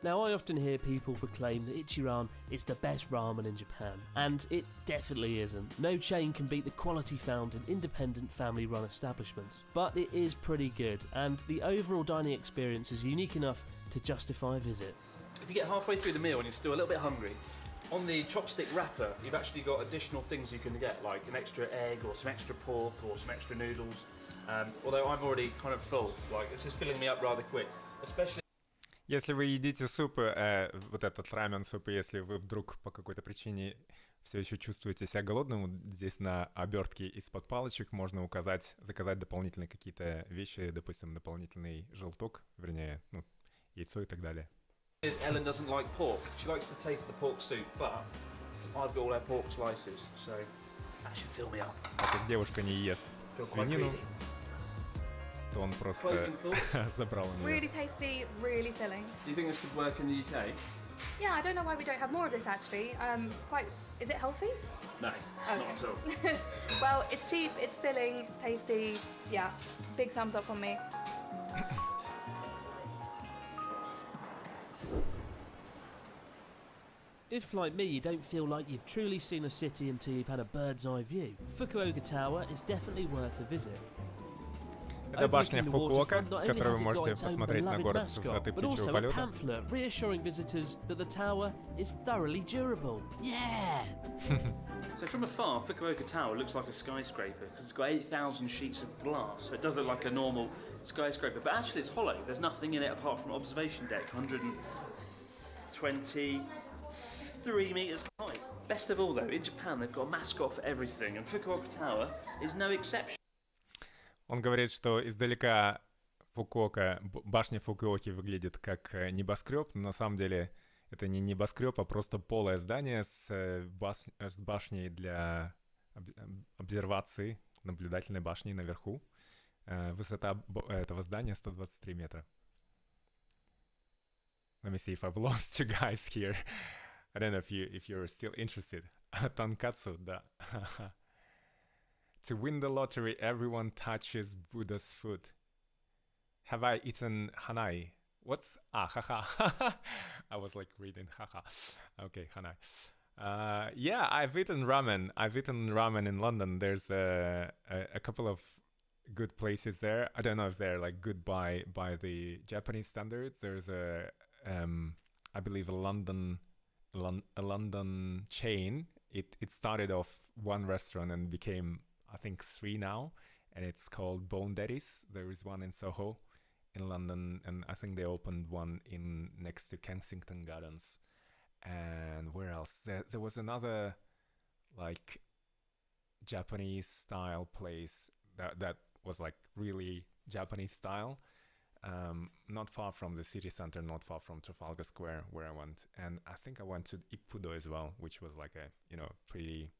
Now, I often hear people proclaim that Ichiran is the best ramen in Japan, and it definitely isn't. No chain can beat the quality found in independent family-run establishments, but it is pretty good, and the overall dining experience is unique enough to justify a visit. If you get halfway through the meal and you're still a little bit hungry, on the chopstick wrapper, you've actually got additional things you can get, like an extra egg or some extra pork or some extra noodles. Although I'm already kind of full, like this is filling me up rather quick, especially. Если вы едите суп, вот этот рамен суп, если вы вдруг по какой-то причине все еще чувствуете себя голодным, вот здесь на обертке из-под палочек можно заказать дополнительные какие-то вещи, допустим, дополнительный желток, вернее, яйцо и так далее. Ellen doesn't like pork. She likes the taste of the pork soup, but I've got all her pork slices, so that should fill me up. А как девушка не ест Feel quite свинину, greedy. то он просто Closing thoughts? забрал у нее. Really tasty, really filling. Do you think this could work in the UK? Yeah, I don't know why we don't have more of this actually. It's quite. Is it healthy? No, Okay. not at all. Well, it's cheap, it's filling, it's tasty. Yeah, big thumbs up on me. If, like me, you don't feel like you've truly seen a city until you've had a bird's eye view, Fukuoka Tower is definitely worth a visit. Это башня Overlooking the Фукуока, waterfront, not с only которой has вы it got можете its own посмотреть на beloved город с mascot, высоты but птичьего also a полета. pamphlet reassuring visitors that the tower is thoroughly durable. Yeah! So from afar, Fukuoka Tower looks like a skyscraper because it's got 8,000 sheets of glass, so it does look like a normal skyscraper, but actually it's hollow. There's nothing in it apart from an observation deck, 123 metres high. Best of all though, in Japan they've got a mascot for everything, and Fukuoka Tower is no exception. Он говорит, что издалека башня Фукуоки выглядит как небоскреб, но на самом деле это не небоскреб, а просто полое здание с башней для обсервации, наблюдательной башней наверху. Высота этого здания 123 метра. Let me see if I've lost you guys here. I don't know if you're still interested. Tonkatsu, да. To win the lottery, everyone touches Buddha's foot. Have I eaten hanai? What's haha? I was like reading haha. Okay, hanai. Yeah, I've eaten ramen. I've eaten ramen in London. There's a couple of good places there. I don't know if they're like good by the Japanese standards. There's I believe a London chain. It started off one restaurant and became, I think, 3 now, and it's called Bone Daddy's. There is one in Soho in London, and I think they opened one in next to Kensington Gardens. And where else? There was another like Japanese style place that was like really Japanese style, not far from the city center, not far from Trafalgar Square where I went. And I think I went to Ippudo as well, which was like a, pretty,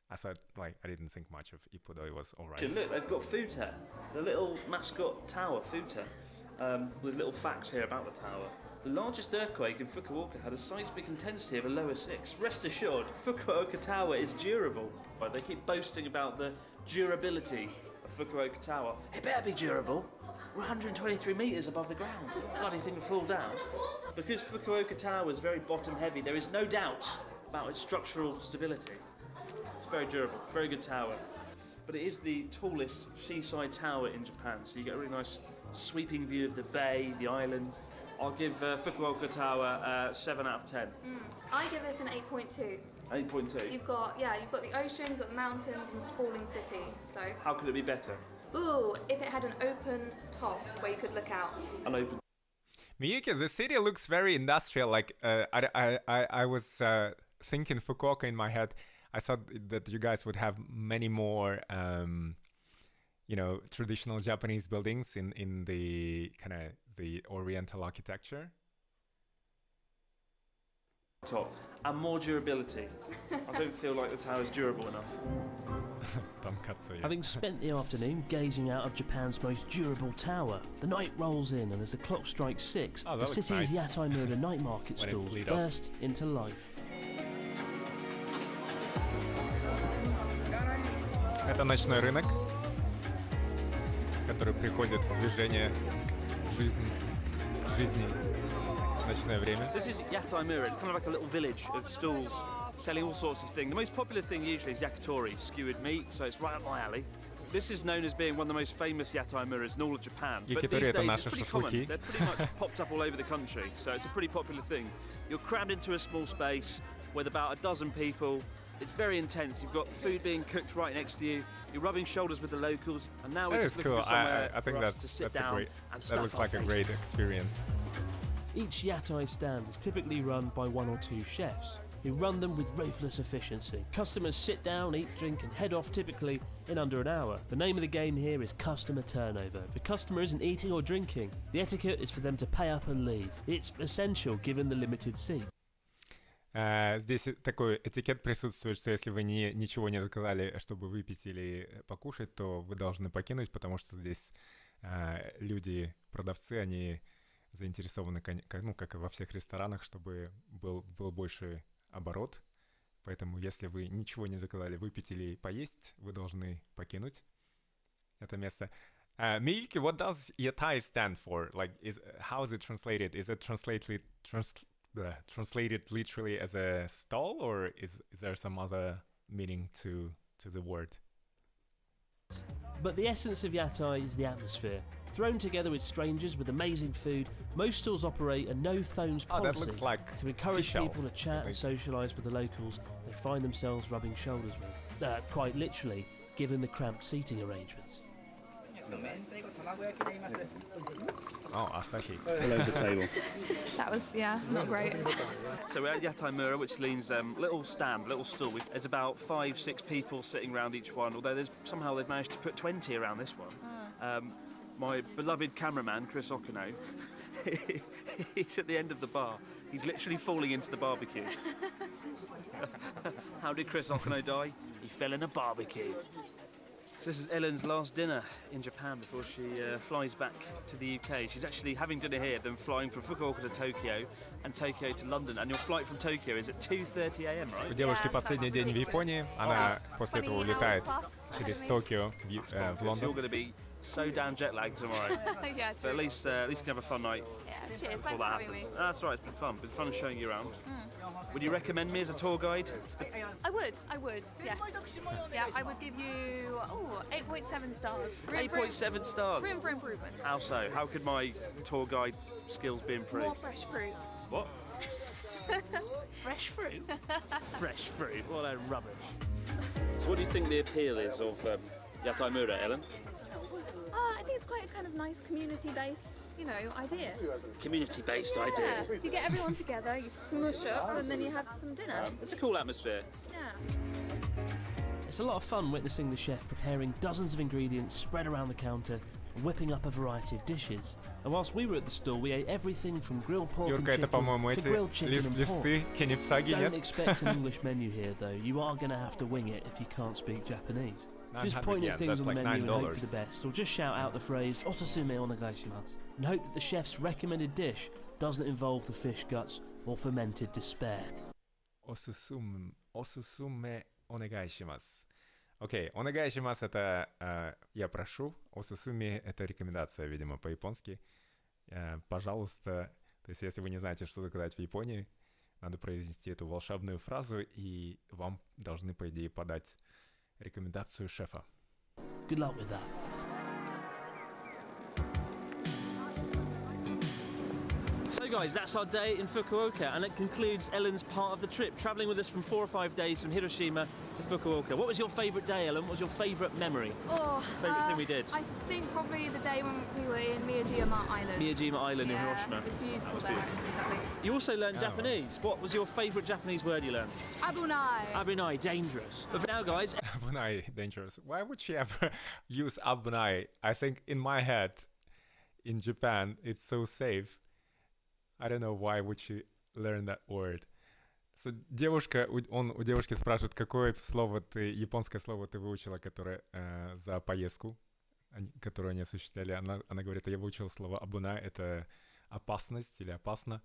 I thought, like, I didn't think much of Ippudo. It was all right. Look, they've got Futa, the little mascot tower, Futa. With little facts here about the tower. The largest earthquake in Fukuoka had a seismic intensity of a lower 6. Rest assured, Fukuoka Tower is durable. But they keep boasting about the durability of Fukuoka Tower. It better be durable. We're 123 metres above the ground. Bloody thing will fall down. Because Fukuoka Tower is very bottom heavy, there is no doubt about its structural stability. It's very durable, very good tower. But it is the tallest seaside tower in Japan, so you get a really nice sweeping view of the bay, the islands. I'll give Fukuoka Tower 7 out of 10. I give this an 8.2. 8.2. You've got the ocean, you've got the mountains, and the sprawling city. So How could it be better? ooh, if it had an open top where you could look out. An open. Miyuki, the city looks very industrial. Like I was thinking Fukuoka in my head. I thought that you guys would have many more, traditional Japanese buildings in the kind of the Oriental architecture. Top. And more durability. I don't feel like the tower's durable enough. Tonkatsu, yeah. Having spent the afternoon gazing out of Japan's most durable tower, the night rolls in, and as the clock strikes 6, Oh, the that looks city's nice. Yatai Mura night market When it's stalls lit up. burst into life. Это ночной рынок, который приходит в движение в жизни в ночное время. This is Yatai Mura. It's kind of like a little village of stalls selling all sorts of things. The most popular thing usually is yakitori, skewered meat, so it's right up my alley. This is known as being one of the most famous Yatai Muras in all of Japan. But Yakitori these это days наши it's pretty common. шашлыки. They're pretty much popped up all over the country, so it's a pretty popular thing. You're crammed into a small space with about a dozen people. It's very intense. You've got food being cooked right next to you. You're rubbing shoulders with the locals, and now we're That just is looking cool. for somewhere I think for us to sit that's a down great. and That stuff looks our like a faces. great experience. Each Yatai stand is typically run by 1 or 2 chefs, who run them with ruthless efficiency. Customers sit down, eat, drink and head off typically in under an hour. The name of the game here is customer turnover. If a customer isn't eating or drinking, the etiquette is for them to pay up and leave. It's essential given the limited seats. Здесь такой этикет присутствует, что если вы ничего не заказали, чтобы выпить или покушать, то вы должны покинуть, потому что здесь люди, продавцы, они заинтересованы, как и во всех ресторанах, чтобы был больше оборот. Поэтому если вы ничего не заказали выпить или поесть, вы должны покинуть это место. Miyuki, what does yatai stand for? Like, how is it translated? Is it translated literally as a stall, or is there some other meaning to the word? But the essence of Yatai is the atmosphere. Thrown together with strangers with amazing food, most stalls operate a no phones Oh, policy that looks like to encourage seashells. people to chat and socialise with the locals they find themselves rubbing shoulders with. Quite literally, given the cramped seating arrangements. Oh, Asahi. All over the table. That was not great. So we're at Yatai Mura, which means little stand, little stall. There's about 5-6 people sitting around each one, although somehow they've managed to put 20 around this one. My beloved cameraman, Chris Okino, he's at the end of the bar. He's literally falling into the barbecue. How did Chris Okino die? He fell in a barbecue. So this is Ellen's last dinner in Japan before she flies back to the UK. She's actually having dinner here, then flying from Fukuoka to Tokyo and Tokyo to London. And your flight from Tokyo is at 2:30 a.m., У right? девушки последний день в Японии. Она после этого улетает через Токио в So you're Лондон. going to be so damn jet lagged tomorrow. Yeah, So at least you can have a fun night Yeah, cheers. before Thanks for that having happens. me. That's right, it's been fun. Been fun showing you around. Would you recommend me as a tour guide? I would, yes. Yeah, I would give you 8.7 stars. Room for- 8.7 stars. Room for improvement. How so? How could my tour guide skills be More improved? fresh fruit. What? Fresh fruit? Fresh fruit. What a rubbish. So what do you think the appeal is of Yataimura, Ellen? I think it's quite a kind of nice community-based, idea. Community-based Yeah, idea. you get everyone together, you smush up, and then you have some dinner. It's a cool atmosphere. Yeah. It's a lot of fun witnessing the chef preparing dozens of ingredients spread around the counter and whipping up a variety of dishes. And whilst we were at the stall, we ate everything from grilled pork and Юрка, это, chicken по-моему, to эти grilled chicken and pork. листы Кенипсаги, Don't нет? expect an English menu here, though. You are going to have to wing it if you can't speak Japanese. Just 900 point yen, at things that's on the like menu and hope for $9. the best, or just shout out the phrase "osusume onegaishimasu" and hope that the chef's recommended dish doesn't involve the fish guts or fermented despair. Osusume onegaishimasu. Окей, onegaishimasu это я прошу, осусуми это рекомендация, видимо, по-японски. Пожалуйста, то есть если вы не знаете, что заказать в Японии, надо произнести эту волшебную фразу, и вам должны, по идее, подать рекомендацию шефа. Good luck with that. So guys, that's our day in Fukuoka, and it concludes Ellen's part of the trip, travelling with us from 4 or 5 days from Hiroshima to Fukuoka. What was your favourite day, Ellen? What was your favourite memory? Favourite thing we did? I think probably the day when we were in Miyajima Island. Miyajima Island in Hiroshima. It was beautiful was there. beautiful. Actually, lovely. You also learned Japanese. What was your favourite Japanese word you learned? Abunai. Abunai, dangerous. But for now, guys, Abunai, dangerous. Why would she ever use abunai? I think in my head, in Japan, it's so safe. I don't know why would she learn that word. So, девушка, у девушки спрашивает, какое японское слово ты выучила, которое за поездку, которую они осуществляли. Она говорит, я выучила слово абунай, это опасность или опасно.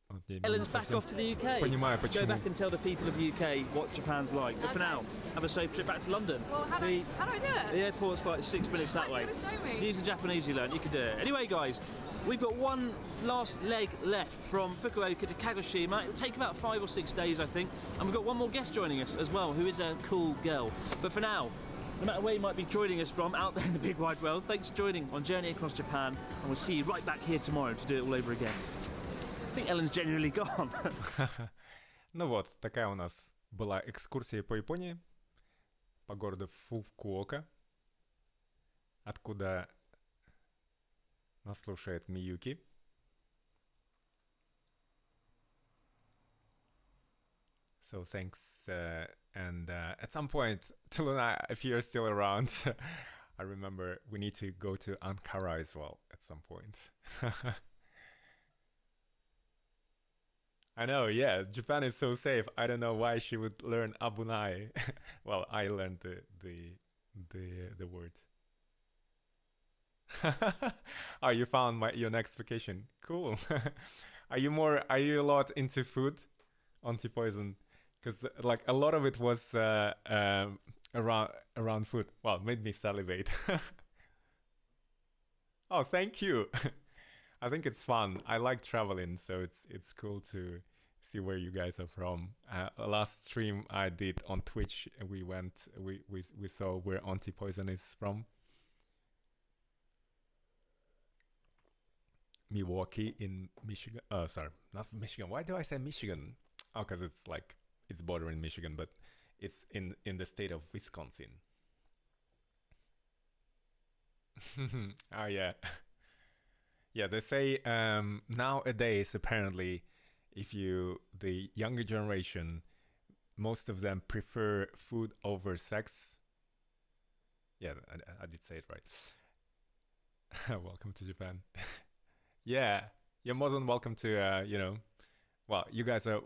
Вот, Ellen's back off to the UK. Понимаю, Go почему. back and tell the people of the UK what Japan's like. But for now, have a safe trip back to London. Well, how do I do it? The airport's like 6 minutes that way. You're gonna show me. Use the Japanese you learned, you can do it. Anyway, guys, we've got one last leg left from Fukuoka to Kagoshima. It'll take about 5 or 6 days, I think. And we've got one more guest joining us as well, who is a cool girl. But for now, no matter where you might be joining us from out there in the big wide world, thanks for joining on Journey Across Japan, and we'll see you right back here tomorrow to do it all over again. I think Ellen's genuinely gone. Ну вот, такая у нас была экскурсия по Японии, по городу Фукуока, откуда нас слушает Миюки. So thanks, and at some point, Tuluna, if you're still around, I remember we need to go to Ankara as well at some point. I know, yeah, Japan is so safe. I don't know why she would learn abunai. Well, I learned the word. Oh, you found your next vacation. Cool. Are you a lot into food? Anti-poison? Because like a lot of it was around food. Well, made me salivate. Oh, thank you. I think it's fun. I like traveling, so it's cool to see where you guys are from. Last stream I did on Twitch, we saw where Anti-Poison is from. Milwaukee in Michigan. Oh, sorry, not Michigan. Why do I say Michigan? Oh, because it's bordering Michigan, but it's in the state of Wisconsin. Oh yeah. Yeah, they say nowadays apparently the younger generation, most of them prefer food over sex. Yeah, I did say it right. Welcome to Japan. Yeah, you're more than welcome to well, you guys are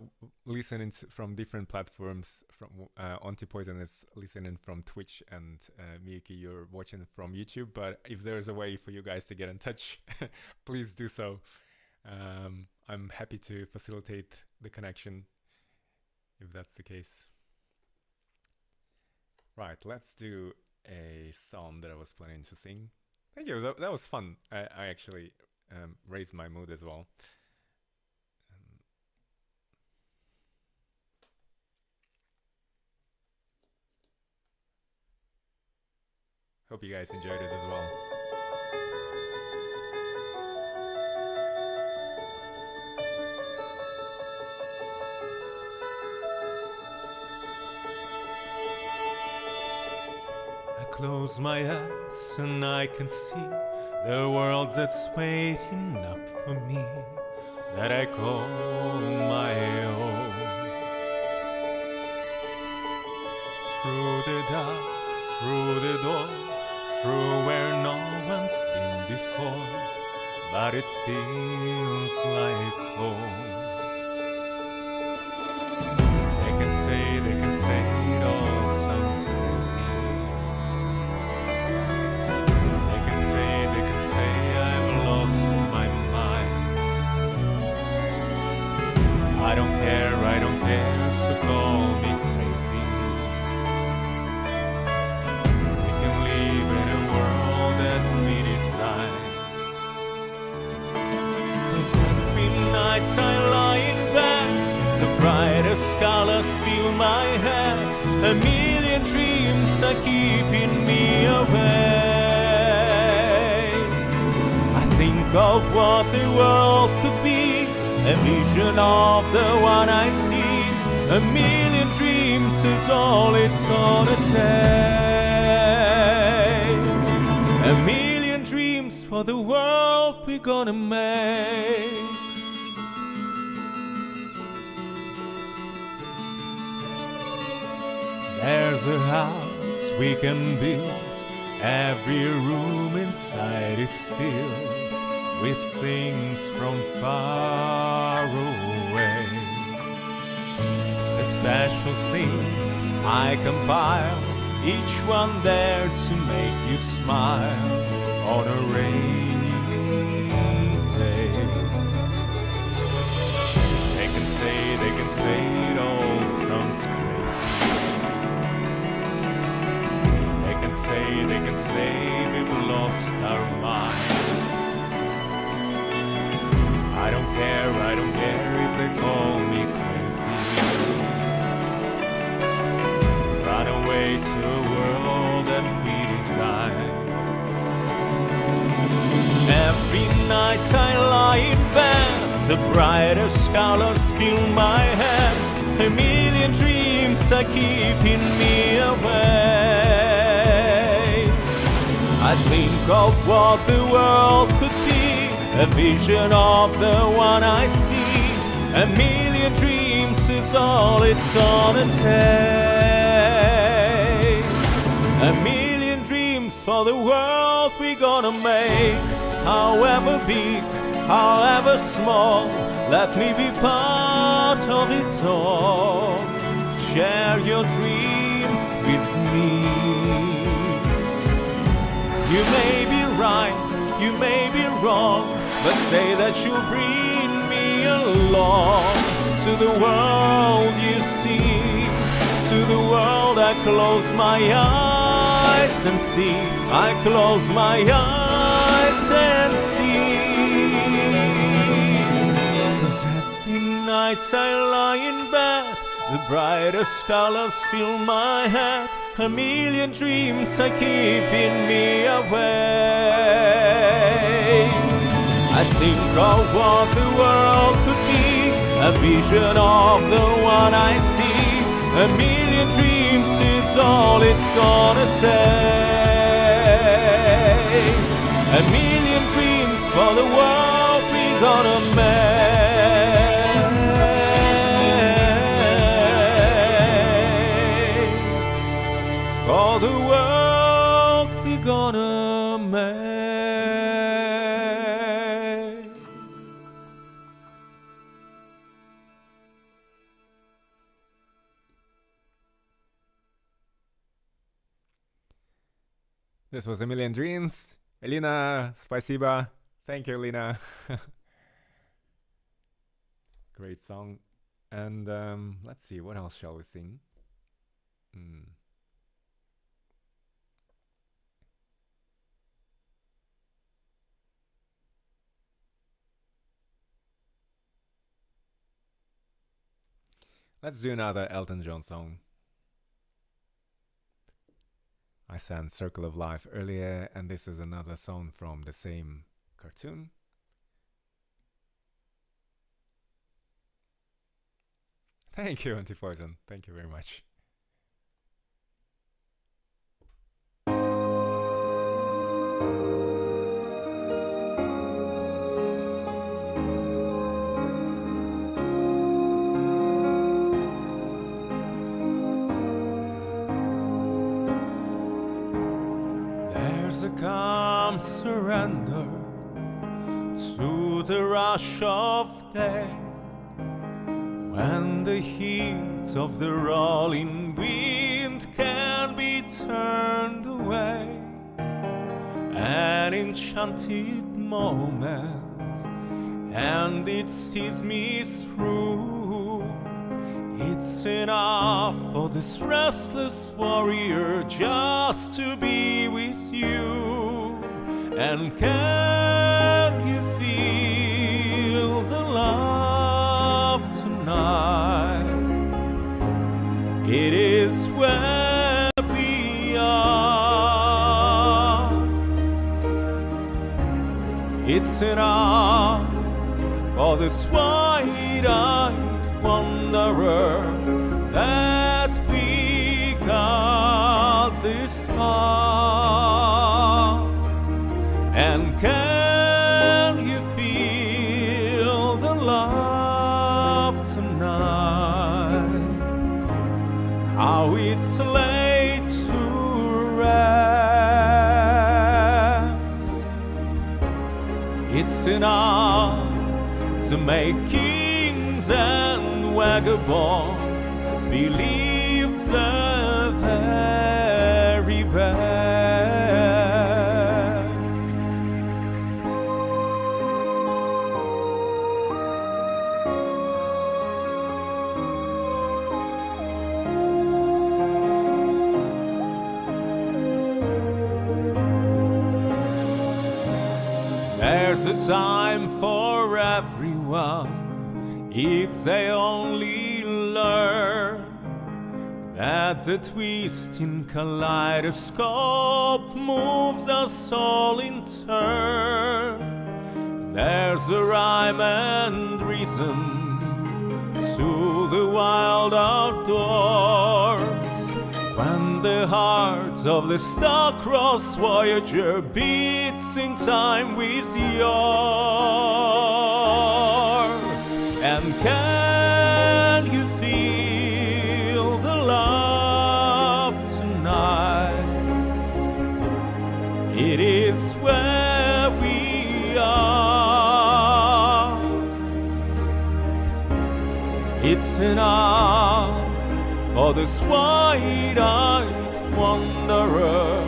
listening from different platforms. From Antipoison is listening from Twitch, and Miyuki, you're watching from YouTube. But if there's a way for you guys to get in touch, please do so. I'm happy to facilitate the connection if that's the case. Right, let's do a song that I was planning to sing. Thank you, that was fun. I actually raised my mood as well. Hope you guys enjoyed it as well. I close my eyes and I can see the world that's waiting up for me, that I call my own. Through the dark, through the door, through where no one's been before, but it feels like home. They can say it all sounds crazy. They can say I've lost my mind. I don't care, so call me crazy. We can live in a world that we design. 'Cause every night I lie in bed, the brightest colors fill my head. A million dreams are keeping me awake. I think of what the world could be, a vision of the one I see. A million dreams is all it's gonna take. A million dreams for the world we're gonna make. There's a house we can build, every room inside is filled with things from far away. The special things I compile, each one there to make you smile on a rainy day. They can say it all sounds crazy. They can say we've lost our minds. I don't care if they call me crazy. Run away to a world that we design. Every night I lie in bed, the brightest colors fill my head. A million dreams are keeping me awake. I think of what the world could be, a vision of the one I see. A million dreams is all it's gonna take. A million dreams for the world we're gonna make. However big, however small, let me be part of it all. Share your dreams with me. You may be right, you may be wrong, but say that you'll bring me along. To the world you see, to the world I close my eyes and see. I close my eyes and see. 'Cause every night I lie in bed, the brightest colors fill my head. A million dreams are keeping me awake. I think of what the world could be, a vision of the one I see. A million dreams is all it's gonna take. A million dreams for the world we're gonna make. For the world we're gonna make. This was A Million Dreams. Elina, спасибо. Thank you, Elina. Great song. And let's see, what else shall we sing? Let's do another Elton John song. I sang Circle of Life earlier, and this is another song from the same cartoon. Thank you, Antipoison. Thank you very much. There's a calm surrender to the rush of day, when the heat of the rolling wind can be turned away. An enchanted moment, and it sees me through. It's enough for this restless warrior just to be with you. And can you feel the love tonight? It is where we are. It's enough for this wide-eyed wanderer that we got this far. And can you feel the love tonight? How it's laid to rest. It's enough to make kings and vagabonds believe the very best. There's a time for everyone, if they only learn that the twisting kaleidoscope moves us all in turn. There's a rhyme and reason to the wild outdoors, when the heart of the star-crossed voyager beats in time with yours. And can you feel the love tonight? It is where we are. It's enough for this wide-eyed wanderer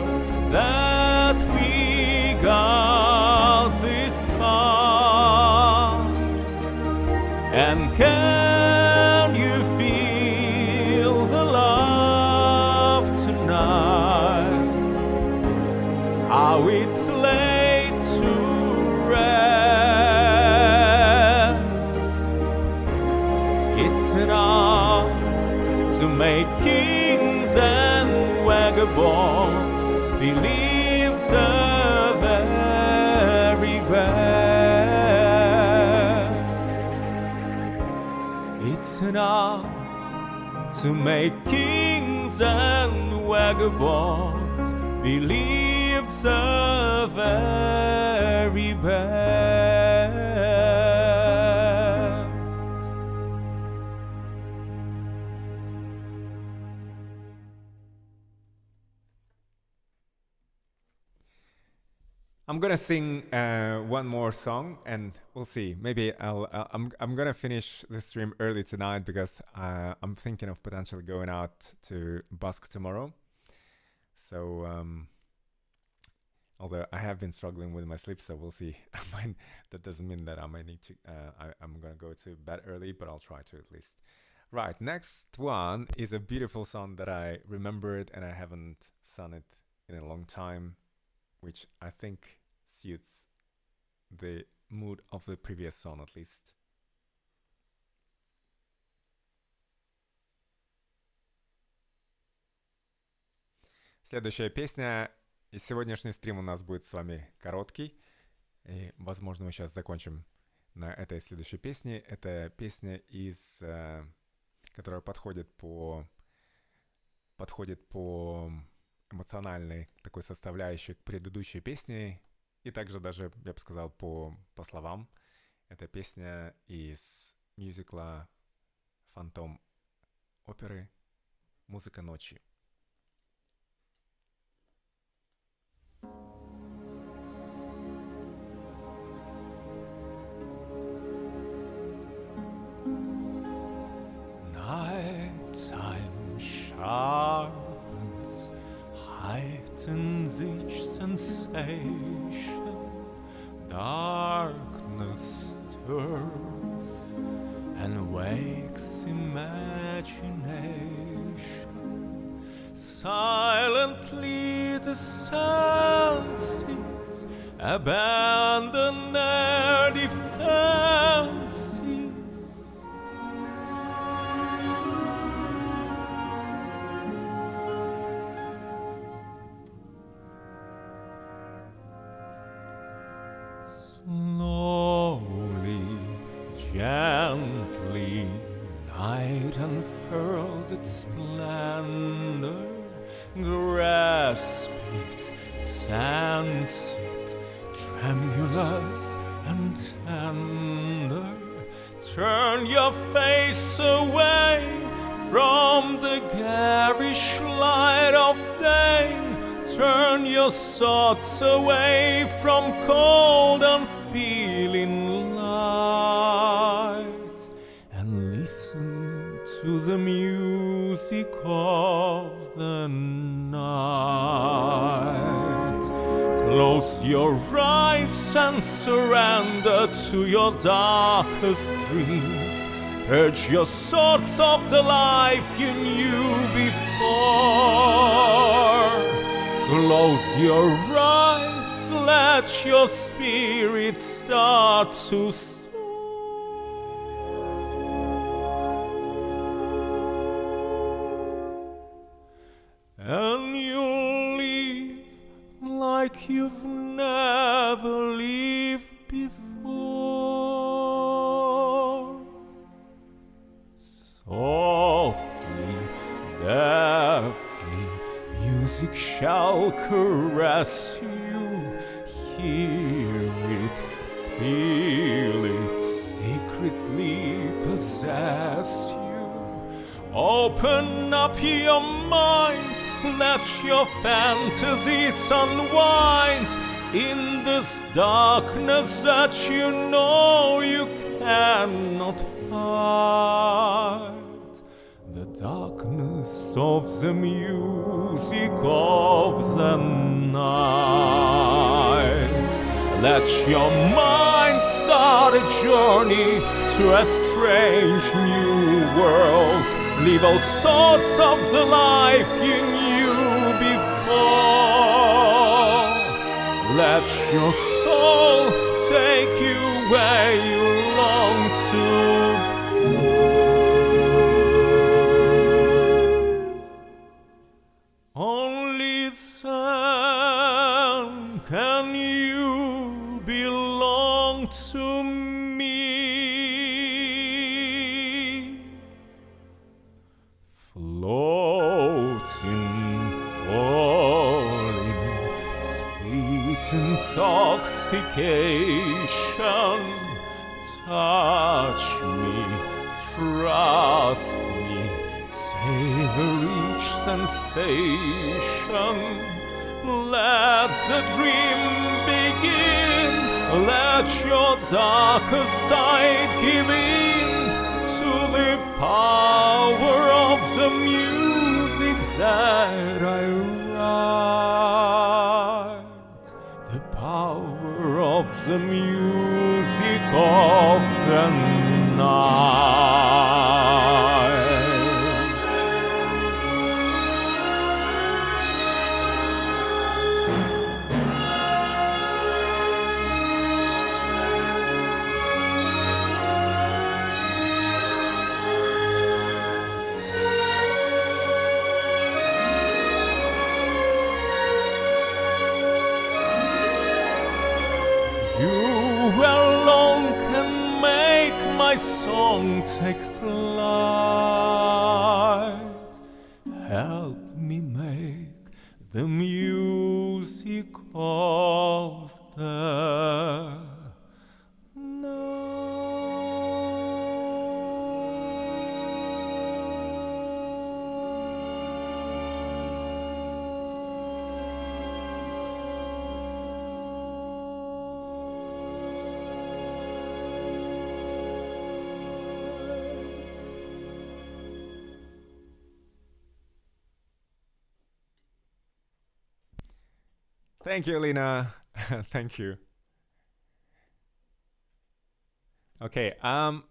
that we got this far. And can you feel the love tonight? How it's laid to rest. It's enough to make kings and vagabonds believe the very best. It's enough to make kings and vagabonds believe the very best. I'm gonna sing one more song, and we'll see. Maybe I'm gonna finish the stream early tonight because I'm thinking of potentially going out to busk tomorrow. So Although I have been struggling with my sleep, so we'll see. That doesn't mean that I might need to. I'm gonna go to bed early, but I'll try to at least. Right, next one is a beautiful song that I remembered and I haven't sung it in a long time, which I think suits the mood of the previous song at least. Следующая песня, и сегодняшний стрим у нас будет с вами короткий, и, возможно, мы сейчас закончим на этой следующей песне. Это песня которая подходит по эмоциональной такой составляющей к предыдущей песне, и также даже, я бы сказал, по словам. Это песня из мюзикла «Фантом» оперы «Музыка ночи». Nighttime sharpens, heightens each sensation. Darkness stirs and wakes imagination. Silently the senses abandon their defenses. Slowly, gently, night unfurls its splendor. Grasp it, sense it, tremulous and tender. Turn your face away from the garish light of day. Turn your thoughts away from cold unfeeling light and listen to the music of the night. Close your eyes and surrender to your darkest dreams. Purge your thoughts of the life you knew before. Close your eyes, let your spirit start to soar. And you'll live like you've never lived before. Softly, deftly, music shall caress you. Hear it, feel it, secretly possess you. Open up your mind, let your fantasies unwind in this darkness that you know you cannot fight. The darkness of the music of the night. Let your mind start a journey to a strange new world. Leave all thoughts of the life you knew before. Let your soul take you where you long to go. Only then can you belong to me. Floating, falling, sweet intoxication. Touch me, trust me, savor each sensation. Let the dream begin. Let your darker side give in to the power of the music that I write. my song take flight. Help me make the music of the Thank you, Lina. Thank you. Okay, I'm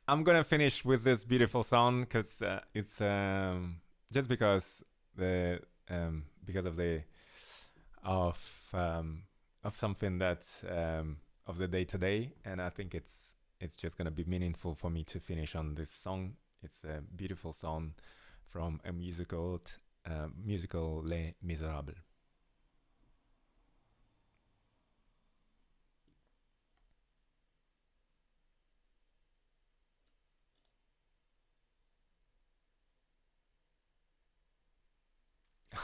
gonna finish with this beautiful song because it's just because of the of something that of the day to day, and I think it's just gonna be meaningful for me to finish on this song. It's a beautiful song from a musical Les Misérables.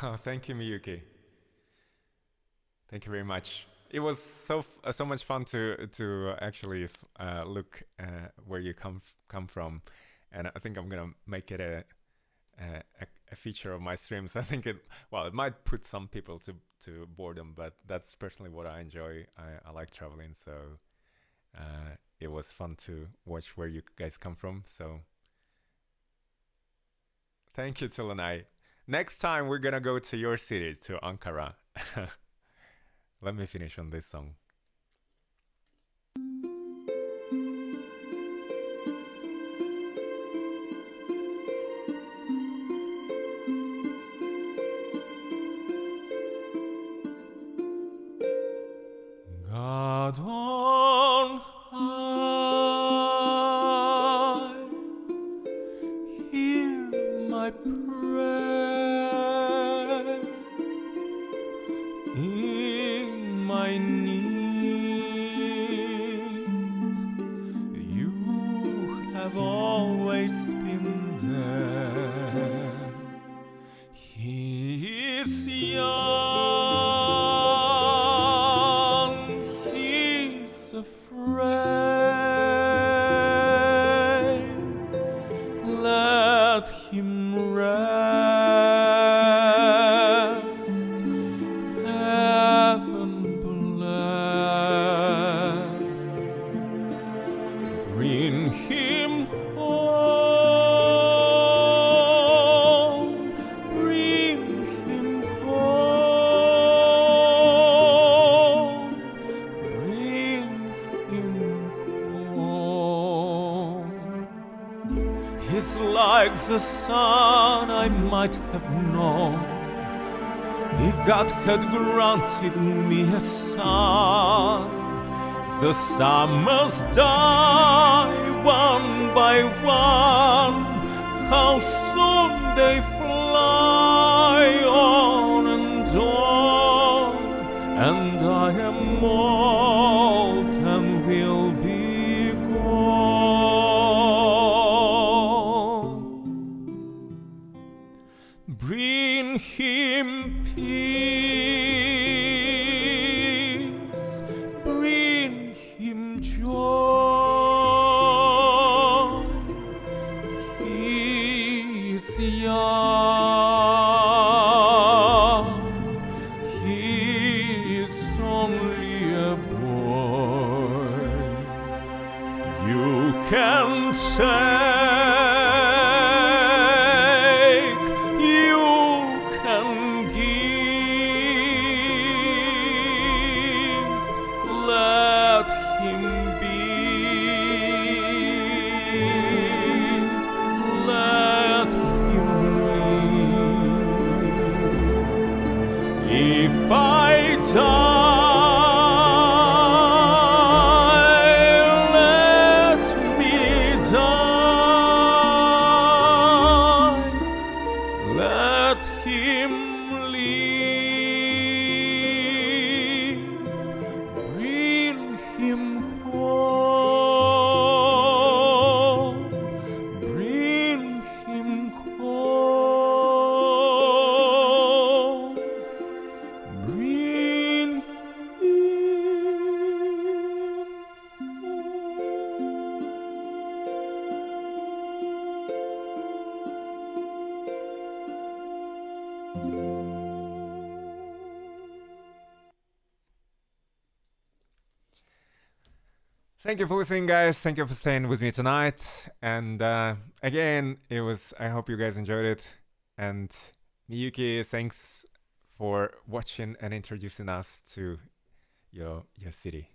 Oh, thank you, Miyuki. Thank you very much. It was so much fun to actually look where you come from, and I think I'm gonna make it a feature of my streams. I think it might put some people to boredom, but that's personally what I enjoy. I like traveling, so it was fun to watch where you guys come from. So thank you, Tulanai. Next time we're gonna go to your city, to Ankara. Let me finish on this song. God on high, hear my prayer in my need. You have always been there. He is young, he's afraid. Let him rest, heaven blessed. Bring him home, bring him home, bring him home. He's like the son I might have known if God had granted me a son. The summers die one by one, how soon they fly on and on, and I am old and will be gone. Bring him peace, bring him joy. He is young, he is only a boy. You can take, you can give. Let him be, let him live. If I die, let me die. Let him live. Bring him home. Thank you for listening, guys. Thank you for staying with me tonight. And again, I hope you guys enjoyed it. And Miyuki, thanks for watching and introducing us to your city.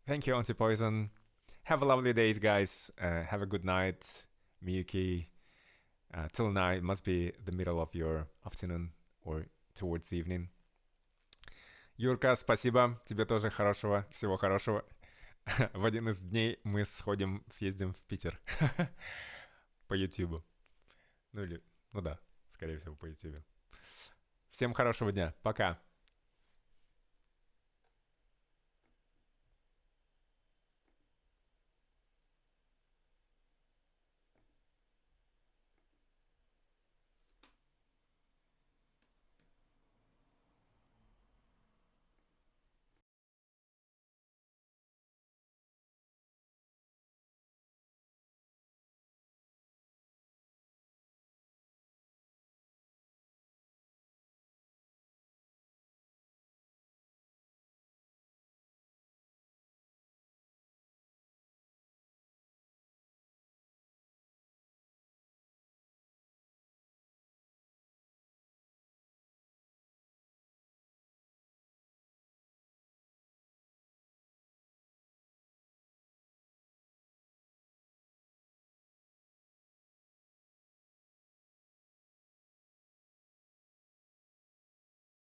Thank you, Anti-Poison. Have a lovely day, guys. Have a good night, Miyuki. Till night, must be the middle of your afternoon or towards evening. Юрка, спасибо. Тебе тоже хорошего, всего хорошего. В один из дней мы съездим в Питер. По Ютубу. Ну да, скорее всего, по Ютубу. Всем хорошего дня. Пока.